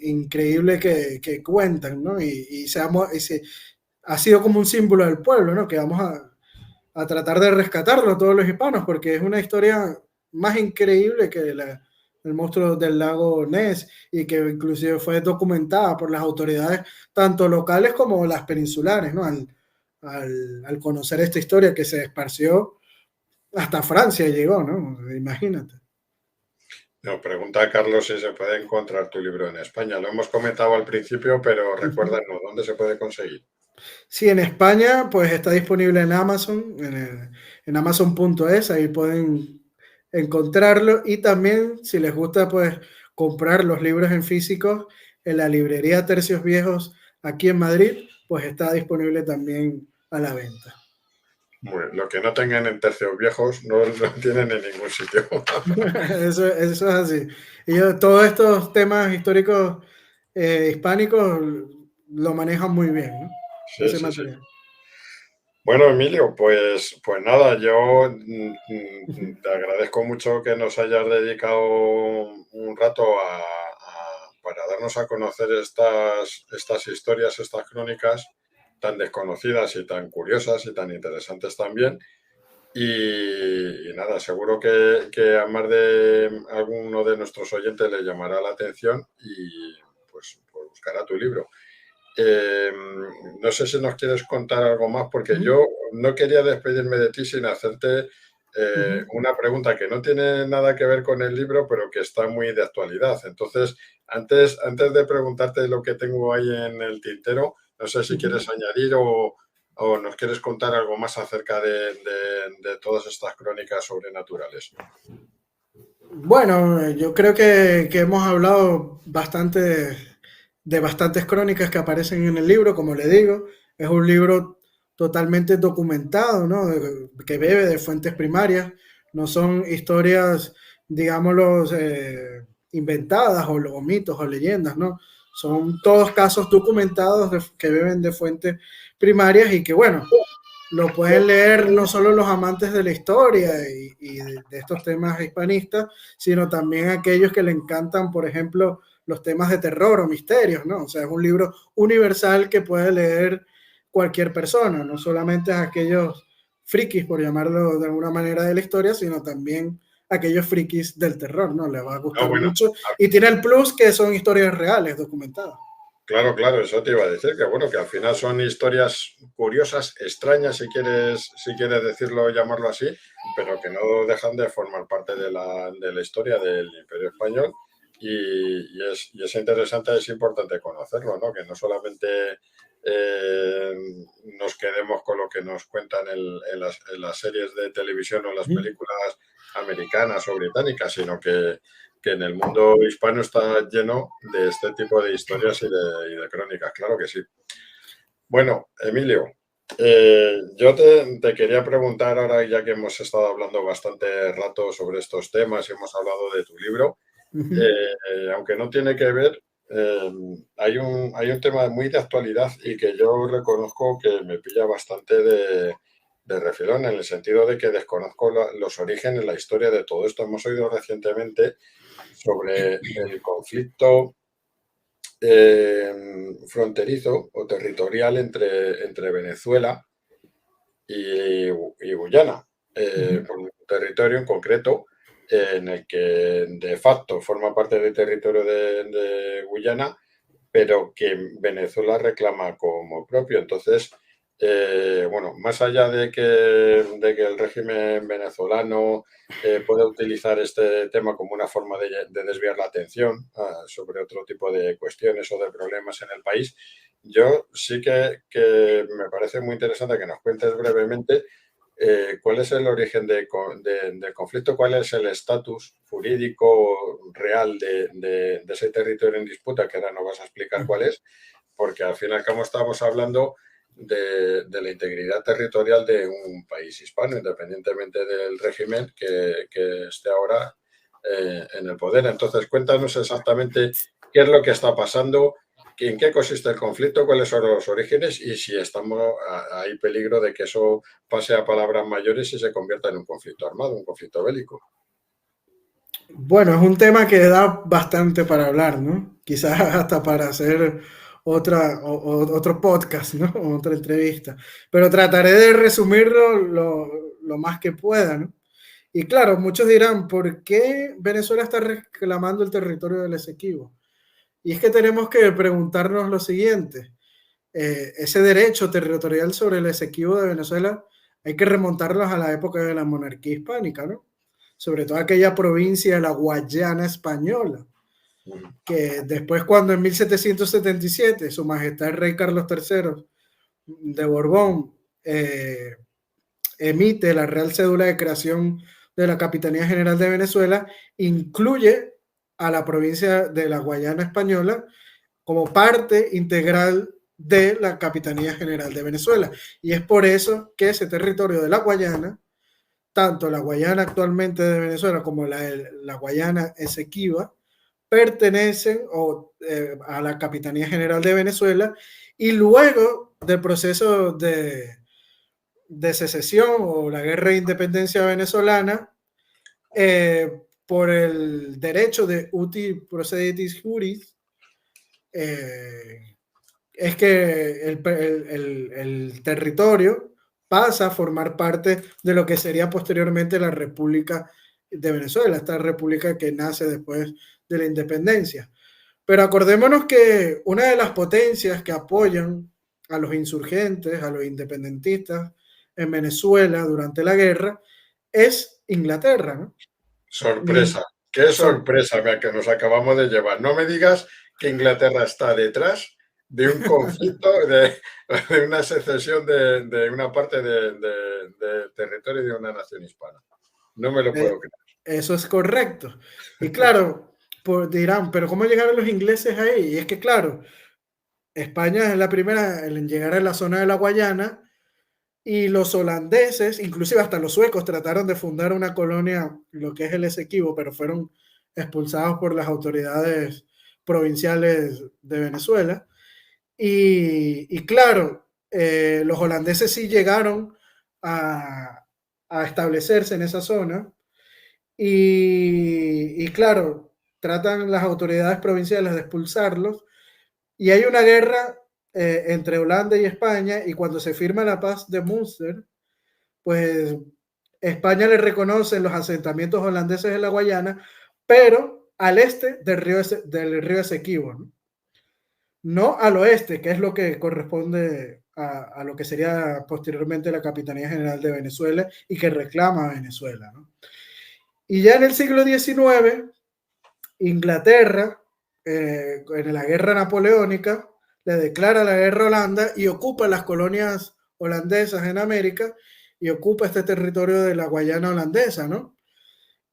increíble que cuentan, ¿no? Ha sido como un símbolo del pueblo, ¿no? Que vamos a tratar de rescatarlo todos los hispanos, porque es una historia más increíble que el monstruo del lago Ness, y que inclusive fue documentada por las autoridades, tanto locales como las peninsulares, ¿no? Al conocer esta historia que se esparció hasta Francia llegó, ¿no? Imagínate. Nos pregunta Carlos si se puede encontrar tu libro en España. Lo hemos comentado al principio, pero recuérdanos dónde se puede conseguir. Sí, en España, pues está disponible en Amazon, en Amazon.es, ahí pueden encontrarlo. Y también, si les gusta, pues comprar los libros en físico en la librería Tercios Viejos aquí en Madrid, pues está disponible también a la venta. Bueno, lo que no tengan en tercios viejos no lo tienen en ningún sitio. Eso es así. Todos estos temas históricos hispánicos lo manejan muy bien, ¿no? Sí, Ese sí, sí. material. Bueno, Emilio, pues nada, yo te agradezco mucho que nos hayas dedicado un rato para darnos a conocer estas historias, estas crónicas tan desconocidas y tan curiosas y tan interesantes también. Y nada, seguro que a más de alguno de nuestros oyentes le llamará la atención y pues buscará tu libro. Eh, no sé si nos quieres contar algo más, porque Ujú, yo no quería despedirme de ti sin hacerte ujú. una pregunta que no tiene nada que ver con el libro, pero que está muy de actualidad. Entonces, antes de preguntarte lo que tengo ahí en el tintero, no sé si Ujú. quieres añadir o nos quieres contar algo más acerca de todas estas crónicas sobrenaturales. Bueno, yo creo que hemos hablado bastante de bastantes crónicas que aparecen en el libro, como le digo. Es un libro totalmente documentado, ¿no? Que bebe de fuentes primarias. No son historias, digámoslo, inventadas o mitos o leyendas, ¿no? Son todos casos documentados que beben de fuentes primarias, y que, bueno, lo pueden leer no solo los amantes de la historia y de estos temas hispanistas, sino también aquellos que le encantan, por ejemplo, los temas de terror o misterios, ¿no? O sea, es un libro universal que puede leer cualquier persona, no solamente aquellos frikis, por llamarlo de alguna manera, de la historia, sino también aquellos frikis del terror, ¿no? Les va a Ah, gustar bueno, mucho, y tiene el plus que son historias reales, documentadas. claro, claro, eso te iba a decir, que bueno, que al final son historias curiosas, extrañas, si quieres decirlo, llamarlo así, pero que no dejan de formar parte de la historia del Imperio Español y es interesante, es importante conocerlo, ¿no? Que no solamente eh, nos quedemos con lo que nos cuentan en las series de televisión o en las películas americanas o británicas, sino que que en el mundo hispano está lleno de este tipo de historias y de crónicas, claro que sí. Bueno, Emilio, yo te quería preguntar ahora, ya que hemos estado hablando bastante rato sobre estos temas y hemos hablado de tu libro, Ujú. aunque no tiene que ver, hay un tema muy de actualidad y que yo reconozco que me pilla bastante de refilón, en el sentido de que desconozco los orígenes, la historia de todo esto. Hemos oído recientemente sobre el conflicto fronterizo o territorial entre Venezuela y Guyana, Ujú. por un territorio en concreto en el que de facto forma parte del territorio de Guyana, pero que Venezuela reclama como propio. Entonces, bueno, más allá de que el régimen venezolano pueda utilizar este tema como una forma de desviar la atención sobre otro tipo de cuestiones o de problemas en el país, yo sí que me parece muy interesante que nos cuentes brevemente cuál es el origen del conflicto, cuál es el estatus jurídico real de ese territorio en disputa, que ahora nos vas a explicar cuál es, porque al fin y al cabo estamos hablando de la integridad territorial de un país hispano, independientemente del régimen que esté ahora en el poder. Entonces, cuéntanos exactamente qué es lo que está pasando, en qué consiste el conflicto, cuáles son los orígenes y si hay peligro de que eso pase a palabras mayores y se convierta en un conflicto armado, un conflicto bélico. Bueno, es un tema que da bastante para hablar, ¿no? Quizás hasta para hacer otro podcast, ¿no? Otra entrevista. Pero trataré de resumirlo lo más que pueda, ¿no? Y claro, muchos dirán, ¿por qué Venezuela está reclamando el territorio del Esequibo? Y es que tenemos que preguntarnos lo siguiente. Ese derecho territorial sobre el Esequibo de Venezuela hay que remontarlos a la época de la monarquía hispánica, ¿no? Sobre todo aquella provincia de la Guayana española, que después cuando en 1777 su majestad el rey Carlos III de Borbón emite la Real Cédula de Creación de la Capitanía General de Venezuela, incluye a la provincia de la Guayana española como parte integral de la Capitanía General de Venezuela. Y es por eso que ese territorio de la Guayana, tanto la Guayana actualmente de Venezuela como la Guayana Esequiba, pertenecen a la Capitanía General de Venezuela y luego del proceso de secesión o la guerra de independencia venezolana, por el derecho de uti proceditis juris, es que el territorio pasa a formar parte de lo que sería posteriormente la República de Venezuela, esta república que nace después de la independencia. Pero acordémonos que una de las potencias que apoyan a los insurgentes, a los independentistas en Venezuela durante la guerra es Inglaterra, ¿no? Sorpresa, qué sorpresa que nos acabamos de llevar. No me digas que Inglaterra está detrás de un conflicto, de una secesión de una parte de territorio de una nación hispana. No me lo puedo Eh, creer. Eso es correcto. Y claro, dirán, pero ¿cómo llegaron los ingleses ahí? Y es que, claro, España es la primera en llegar a la zona de la Guayana y los holandeses, inclusive hasta los suecos, trataron de fundar una colonia, lo que es el Esequibo, pero fueron expulsados por las autoridades provinciales de Venezuela. Y claro, los holandeses sí llegaron a, a establecerse en esa zona y claro, tratan las autoridades provinciales de expulsarlos y hay una guerra entre Holanda y España y cuando se firma la paz de Münster, pues España le reconoce los asentamientos holandeses en la Guayana, pero al este del río Esequibo, ¿no? No al oeste, que es lo que corresponde a lo que sería posteriormente la Capitanía General de Venezuela y que reclama a Venezuela, ¿no? Y ya en el siglo XIX, Inglaterra, en la guerra napoleónica, le declara la guerra a Holanda y ocupa las colonias holandesas en América y ocupa este territorio de la Guayana holandesa, ¿no?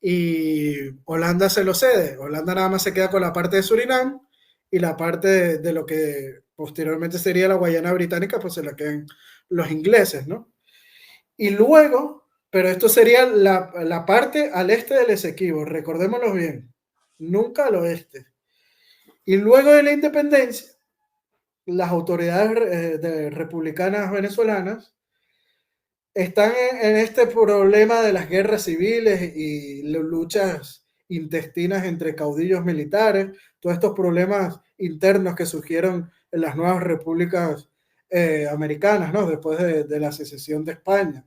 y Holanda se lo cede. Holanda nada más se queda con la parte de Surinam y la parte de lo que posteriormente sería la Guayana Británica, pues se la quedan los ingleses, ¿no? Y luego, pero esto sería la parte al este del Esequibo, recordémoslo bien, nunca al oeste. Y luego de la independencia, las autoridades republicanas venezolanas están en este problema de las guerras civiles y las luchas intestinas entre caudillos militares, todos estos problemas internos que surgieron en las nuevas repúblicas americanas, ¿no? Después de la secesión de España.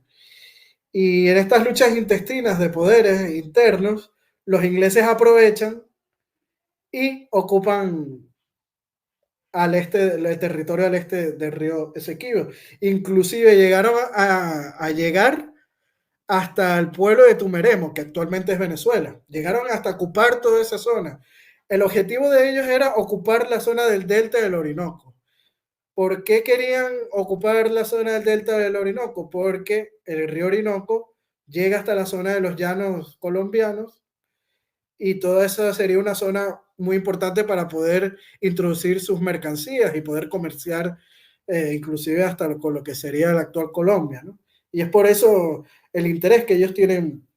Y en estas luchas intestinas de poderes internos, los ingleses aprovechan y ocupan al este, el territorio al este del río Esequibo. Inclusive llegaron a llegar hasta el pueblo de Tumeremo, que actualmente es Venezuela. Llegaron hasta ocupar toda esa zona. El objetivo de ellos era ocupar la zona del delta del Orinoco. ¿Por qué querían ocupar la zona del delta del Orinoco? Porque el río Orinoco llega hasta la zona de los llanos colombianos y toda esa sería una zona muy importante para poder introducir sus mercancías y poder comerciar inclusive hasta con lo que sería la actual Colombia, ¿no? Y es por eso el interés que ellos tienen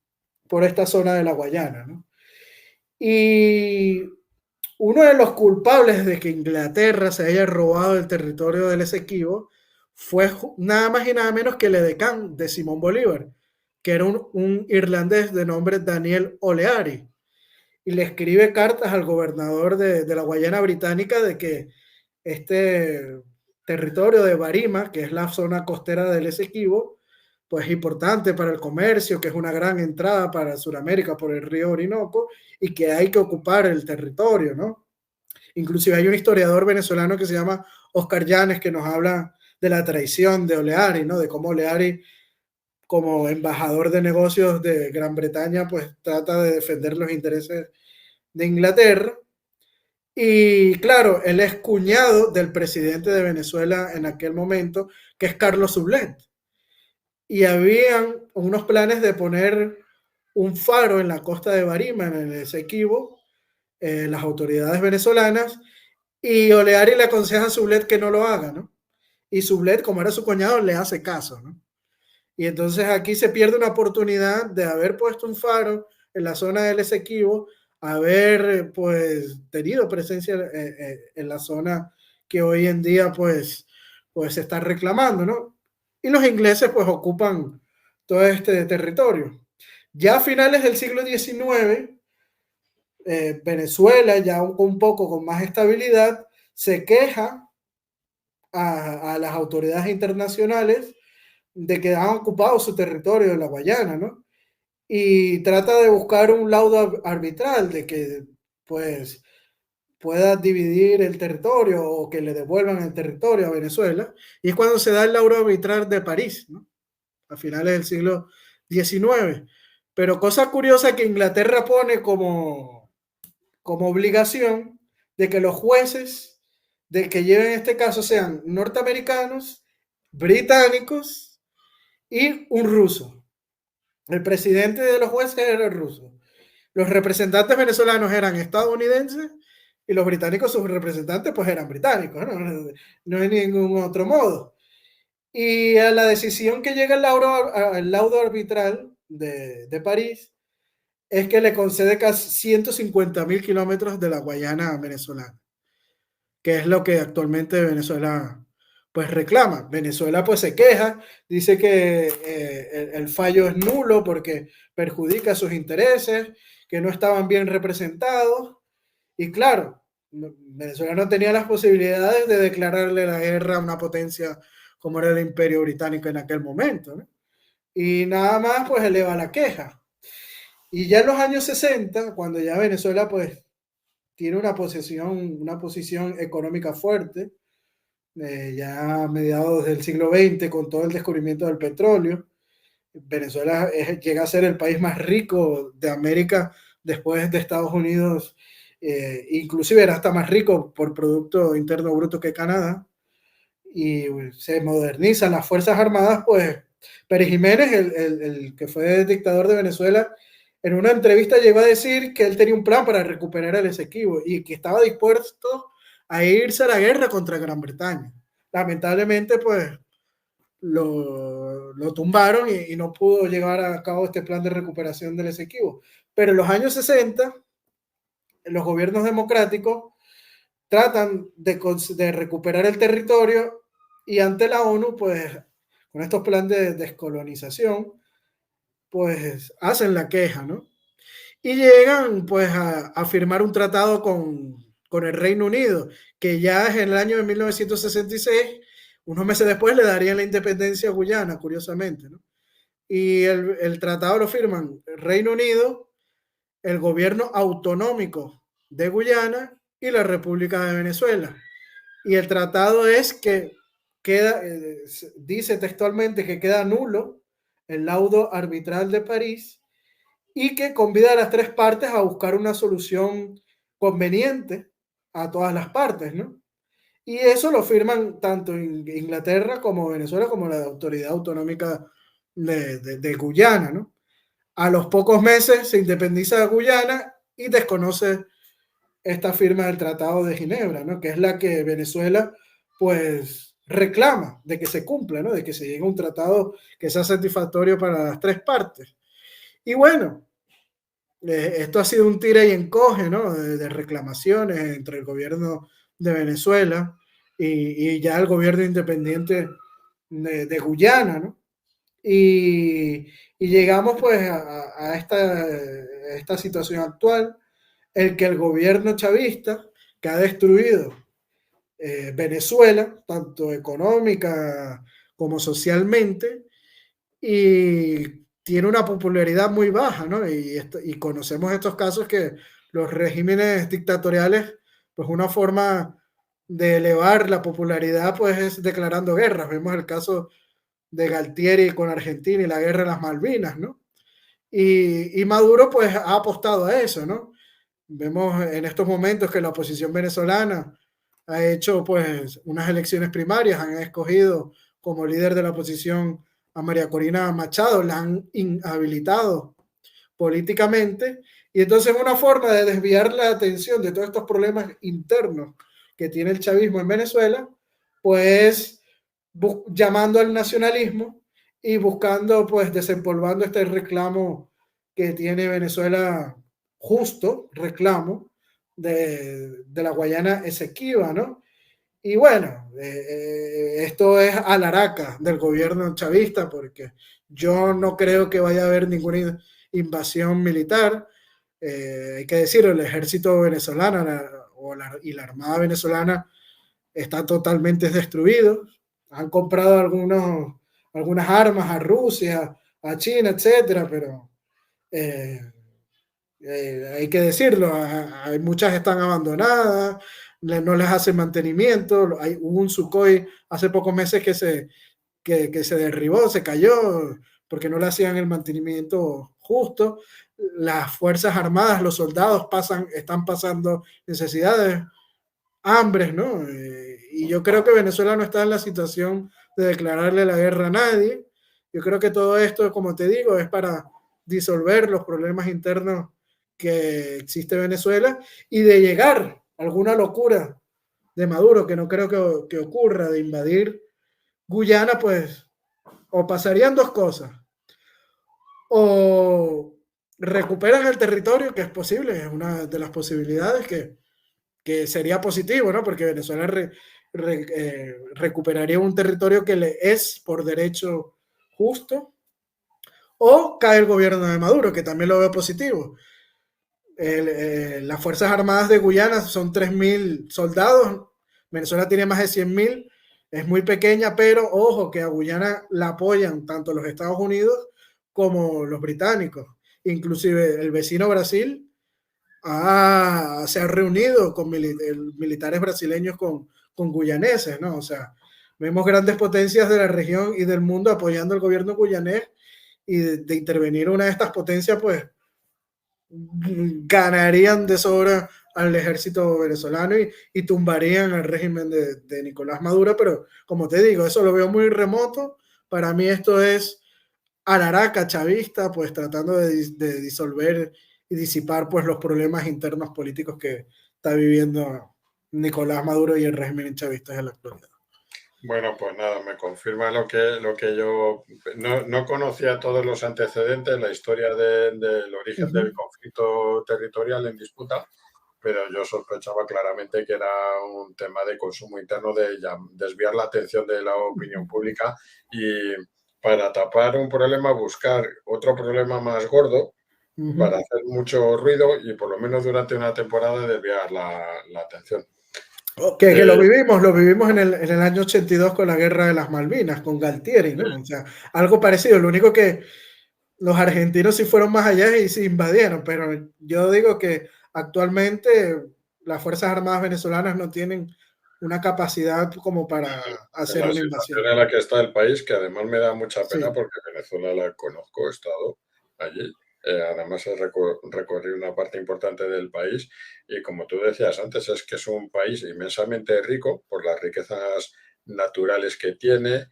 por esta zona de la Guayana, ¿no? Y uno de los culpables de que Inglaterra se haya robado el territorio del Esequibo fue nada más y nada menos que el edecán de Simón Bolívar, que era un irlandés de nombre Daniel O'Leary, y le escribe cartas al gobernador de la Guayana Británica de que este territorio de Barima, que es la zona costera del Esequibo, pues es importante para el comercio, que es una gran entrada para Sudamérica por el río Orinoco y que hay que ocupar el territorio, ¿no? Inclusive hay un historiador venezolano que se llama Oscar Llanes que nos habla de la traición de Oleari, ¿no? De cómo Oleari, como embajador de negocios de Gran Bretaña, pues trata de defender los intereses de Inglaterra. Y claro, él es cuñado del presidente de Venezuela en aquel momento, que es Carlos Sublet. Y habían unos planes de poner un faro en la costa de Barima, en el Esequibo, las autoridades venezolanas, y Oleari le aconseja a Sublet que no lo haga, ¿no? Y Sublet, como era su cuñado, le hace caso, ¿no? Y entonces aquí se pierde una oportunidad de haber puesto un faro en la zona del Esequibo, haber pues tenido presencia en la zona que hoy en día pues se está reclamando, ¿no? Y los ingleses pues ocupan todo este territorio. Ya a finales del siglo XIX, Venezuela, ya un poco con más estabilidad, se queja a las autoridades internacionales de que han ocupado su territorio en la Guayana, ¿no? Y trata de buscar un laudo arbitral de que, pues, pueda dividir el territorio o que le devuelvan el territorio a Venezuela. Y es cuando se da el laudo arbitral de París, ¿no? A finales del siglo XIX. Pero cosa curiosa que Inglaterra pone como obligación de que los jueces de que lleven este caso sean norteamericanos, británicos y un ruso. El presidente de los jueces era el ruso. Los representantes venezolanos eran estadounidenses y los británicos, sus representantes, pues eran británicos, ¿no? No hay ningún otro modo. Y a la decisión que llega el laudo arbitral de París es que le concede casi 150.000 kilómetros de la Guayana venezolana, que es lo que actualmente Venezuela pues reclama. Venezuela pues se queja, dice que el fallo es nulo porque perjudica sus intereses, que no estaban bien representados y claro, Venezuela no tenía las posibilidades de declararle la guerra a una potencia como era el Imperio Británico en aquel momento, ¿no? Y nada más pues eleva la queja. Y ya en los años 60, cuando ya Venezuela pues tiene una posición económica fuerte, ya a mediados del siglo XX, con todo el descubrimiento del petróleo. Venezuela llega a ser el país más rico de América después de Estados Unidos, inclusive era hasta más rico por Producto Interno Bruto que Canadá, y se modernizan las Fuerzas Armadas, pues Pérez Jiménez, el que fue dictador de Venezuela, en una entrevista llegó a decir que él tenía un plan para recuperar el Esequibo y que estaba dispuesto a irse a la guerra contra Gran Bretaña. Lamentablemente, pues lo tumbaron y no pudo llevar a cabo este plan de recuperación del Esequibo. Pero en los años 60, los gobiernos democráticos tratan de recuperar el territorio y ante la ONU, pues con estos planes de descolonización, pues hacen la queja, ¿no? Y llegan pues a firmar un tratado con el Reino Unido, que ya en el año de 1966, unos meses después, le darían la independencia a Guyana, curiosamente, ¿no? Y el tratado lo firman el Reino Unido, el gobierno autonómico de Guyana y la República de Venezuela. Y el tratado es que queda, dice textualmente que queda nulo el laudo arbitral de París y que convida a las tres partes a buscar una solución conveniente a todas las partes, ¿no? Y eso lo firman tanto Inglaterra como Venezuela como la Autoridad Autonómica de Guyana, ¿no? A los pocos meses se independiza Guyana y desconoce esta firma del Tratado de Ginebra, ¿no? Que es la que Venezuela pues reclama de que se cumpla, ¿no? De que se llegue a un tratado que sea satisfactorio para las tres partes. Y bueno, esto ha sido un tira y encoge, ¿no? De reclamaciones entre el gobierno de Venezuela y ya el gobierno independiente de Guyana, ¿no? Y llegamos pues a esta situación actual, el que el gobierno chavista, que ha destruido Venezuela, tanto económica como socialmente, y tiene una popularidad muy baja, ¿no? Y conocemos estos casos que los regímenes dictatoriales, pues una forma de elevar la popularidad, pues es declarando guerras. Vemos el caso de Galtieri con Argentina y la guerra de las Malvinas, ¿no? Y Maduro, pues ha apostado a eso, ¿no? Vemos en estos momentos que la oposición venezolana ha hecho pues unas elecciones primarias, han escogido como líder de la oposición a María Corina Machado, la han inhabilitado políticamente y entonces una forma de desviar la atención de todos estos problemas internos que tiene el chavismo en Venezuela, pues llamando al nacionalismo y buscando pues desempolvando este reclamo que tiene Venezuela, justo reclamo de la Guayana Esequiba, ¿no? Y bueno, esto es alaraca del gobierno chavista porque yo no creo que vaya a haber ninguna invasión militar. Hay que decirlo, el ejército venezolano y la armada venezolana está totalmente destruido. Han comprado algunas armas a Rusia, a China, etcétera, pero eh, hay que decirlo, hay muchas están abandonadas, no les hacen mantenimiento. Hubo un Sukhoi hace pocos meses que se derribó, se cayó, porque no le hacían el mantenimiento justo. Las Fuerzas Armadas, los soldados están pasando necesidades, hambres, ¿no? Y yo creo que Venezuela no está en la situación de declararle la guerra a nadie. Yo creo que todo esto, como te digo, es para disolver los problemas internos que existe en Venezuela y de llegar a alguna locura de Maduro, que no creo que ocurra, de invadir Guyana, pues, o pasarían dos cosas. O recuperan el territorio, que es posible, es una de las posibilidades que sería positivo, ¿no? Porque Venezuela recuperaría un territorio que le es por derecho justo, o cae el gobierno de Maduro, que también lo veo positivo. Las Fuerzas Armadas de Guyana son 3.000 soldados, Venezuela tiene más de 100.000, es muy pequeña, pero ojo que a Guyana la apoyan tanto los Estados Unidos como los británicos, inclusive el vecino Brasil se ha reunido con militares brasileños con guyaneses, ¿no? O sea, vemos grandes potencias de la región y del mundo apoyando al gobierno guyanés y de intervenir una de estas potencias, pues ganarían de sobra al ejército venezolano y tumbarían al régimen de Nicolás Maduro, pero como te digo, eso lo veo muy remoto. Para mí esto es araraca chavista, pues tratando de disolver y disipar pues los problemas internos políticos que está viviendo Nicolás Maduro y el régimen chavista en la actualidad. Bueno, pues nada, me confirma lo que yo no conocía todos los antecedentes, la historia del origen del conflicto territorial en disputa, pero yo sospechaba claramente que era un tema de consumo interno, de desviar la atención de la opinión pública y para tapar un problema buscar otro problema más gordo para hacer mucho ruido y por lo menos durante una temporada desviar la atención. Que lo vivimos en el año 82 con la guerra de las Malvinas, con Galtieri, ¿no? O sea, algo parecido. Lo único que los argentinos sí fueron más allá y se invadieron, pero yo digo que actualmente las Fuerzas Armadas venezolanas no tienen una capacidad como para En hacer la una situación invasión. en la que está el país, que además me da mucha pena Sí, porque Venezuela la conozco, he estado allí. Además he recorrido una parte importante del país y como tú decías antes, es que es un país inmensamente rico por las riquezas naturales que tiene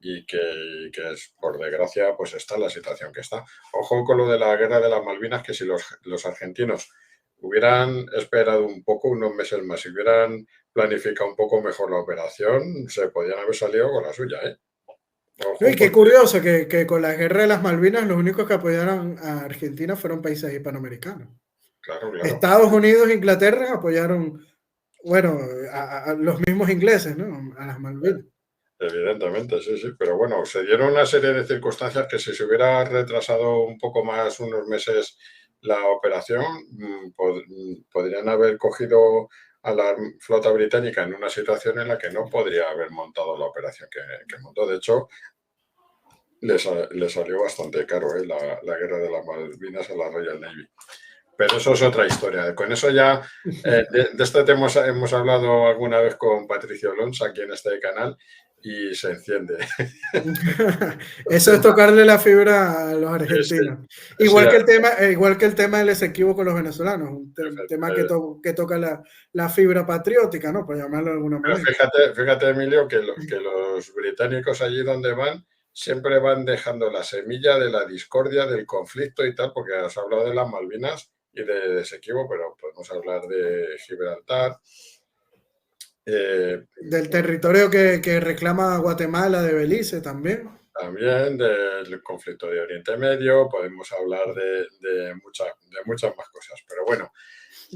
y que es, por desgracia, pues está en la situación que está. Ojo con lo de la guerra de las Malvinas, que si los argentinos hubieran esperado un poco, unos meses más, si hubieran planifica un poco mejor la operación, se podían haber salido con la suya, ¿eh? no, Ojo, y qué porque, curioso que con la guerra de las Malvinas los únicos que apoyaron a Argentina fueron países hispanoamericanos. claro, claro, Estados Unidos e Inglaterra apoyaron, bueno, a los mismos ingleses, ¿no? A las Malvinas. evidentemente, sí, sí, pero bueno, se dieron una serie de circunstancias que si se hubiera retrasado un poco más, unos meses, la operación, podrían haber cogido a la flota británica en una situación en la que no podría haber montado la operación que montó. De hecho, le salió bastante caro la guerra de las Malvinas a la Royal Navy. Pero eso es otra historia. Con eso ya, de este tema hemos hablado alguna vez con Patricio Alonso aquí en este canal y se enciende. El Eso es tema, tocarle la fibra a los sí, argentinos. sí, Igual que el tema del Esequibo con los venezolanos, un tema que toca la fibra patriótica, ¿no? Por llamarlo de alguna pero manera. fíjate, Emilio, que los británicos allí donde van siempre van dejando la semilla de la discordia, del conflicto y tal, porque has hablado de las Malvinas y de Esequibo, pero podemos hablar de Gibraltar. Eh, Del territorio que reclama Guatemala, de Belice también. También del conflicto de Oriente Medio, podemos hablar de muchas más cosas. Pero bueno,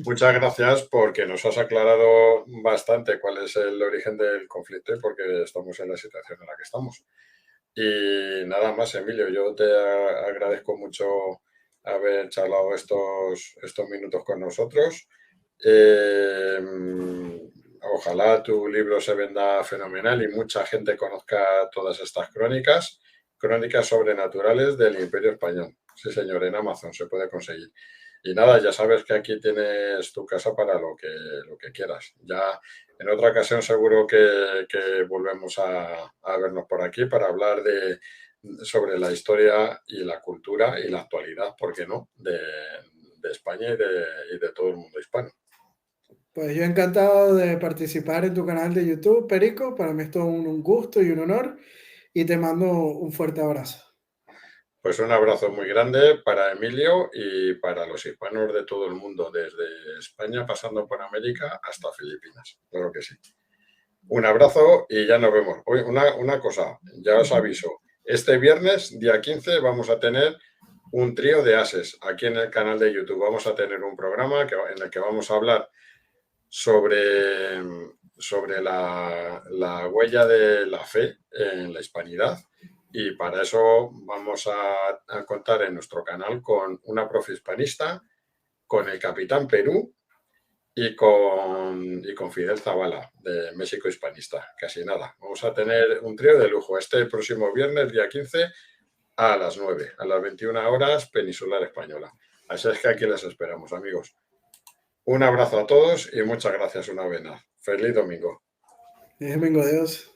muchas gracias porque nos has aclarado bastante cuál es el origen del conflicto y por qué estamos en la situación en la que estamos. Y nada más, Emilio, yo te agradezco mucho haber charlado estos minutos con nosotros. Eh, Ojalá tu libro se venda fenomenal y mucha gente conozca todas estas crónicas sobrenaturales del Imperio Español. Sí, señor, en Amazon se puede conseguir. Y nada, ya sabes que aquí tienes tu casa para lo que quieras. Ya en otra ocasión seguro que volvemos a vernos por aquí para hablar sobre la historia y la cultura y la actualidad, ¿por qué no?, de España y de todo el mundo hispano. Pues yo encantado de participar en tu canal de YouTube, Perico. Para mí es todo un gusto y un honor. Y te mando un fuerte abrazo. Pues un abrazo muy grande para Emilio y para los hispanos de todo el mundo, desde España pasando por América hasta Filipinas. Claro que sí. Un abrazo y ya nos vemos. Hoy una cosa, ya os aviso. Este viernes, día 15, vamos a tener un trío de ases aquí en el canal de YouTube. Vamos a tener un programa en el que vamos a hablar sobre la huella de la fe en la hispanidad. Y para eso vamos a contar en nuestro canal con una profe hispanista, con el Capitán Perú y con Fidel Zavala, de México Hispanista. Casi nada. Vamos a tener un trío de lujo este próximo viernes, día 15, a las 9, a las 21 horas, peninsular española. Así es que aquí les esperamos, amigos. Un abrazo a todos y muchas gracias una vez más. Feliz domingo. Domingo, adiós.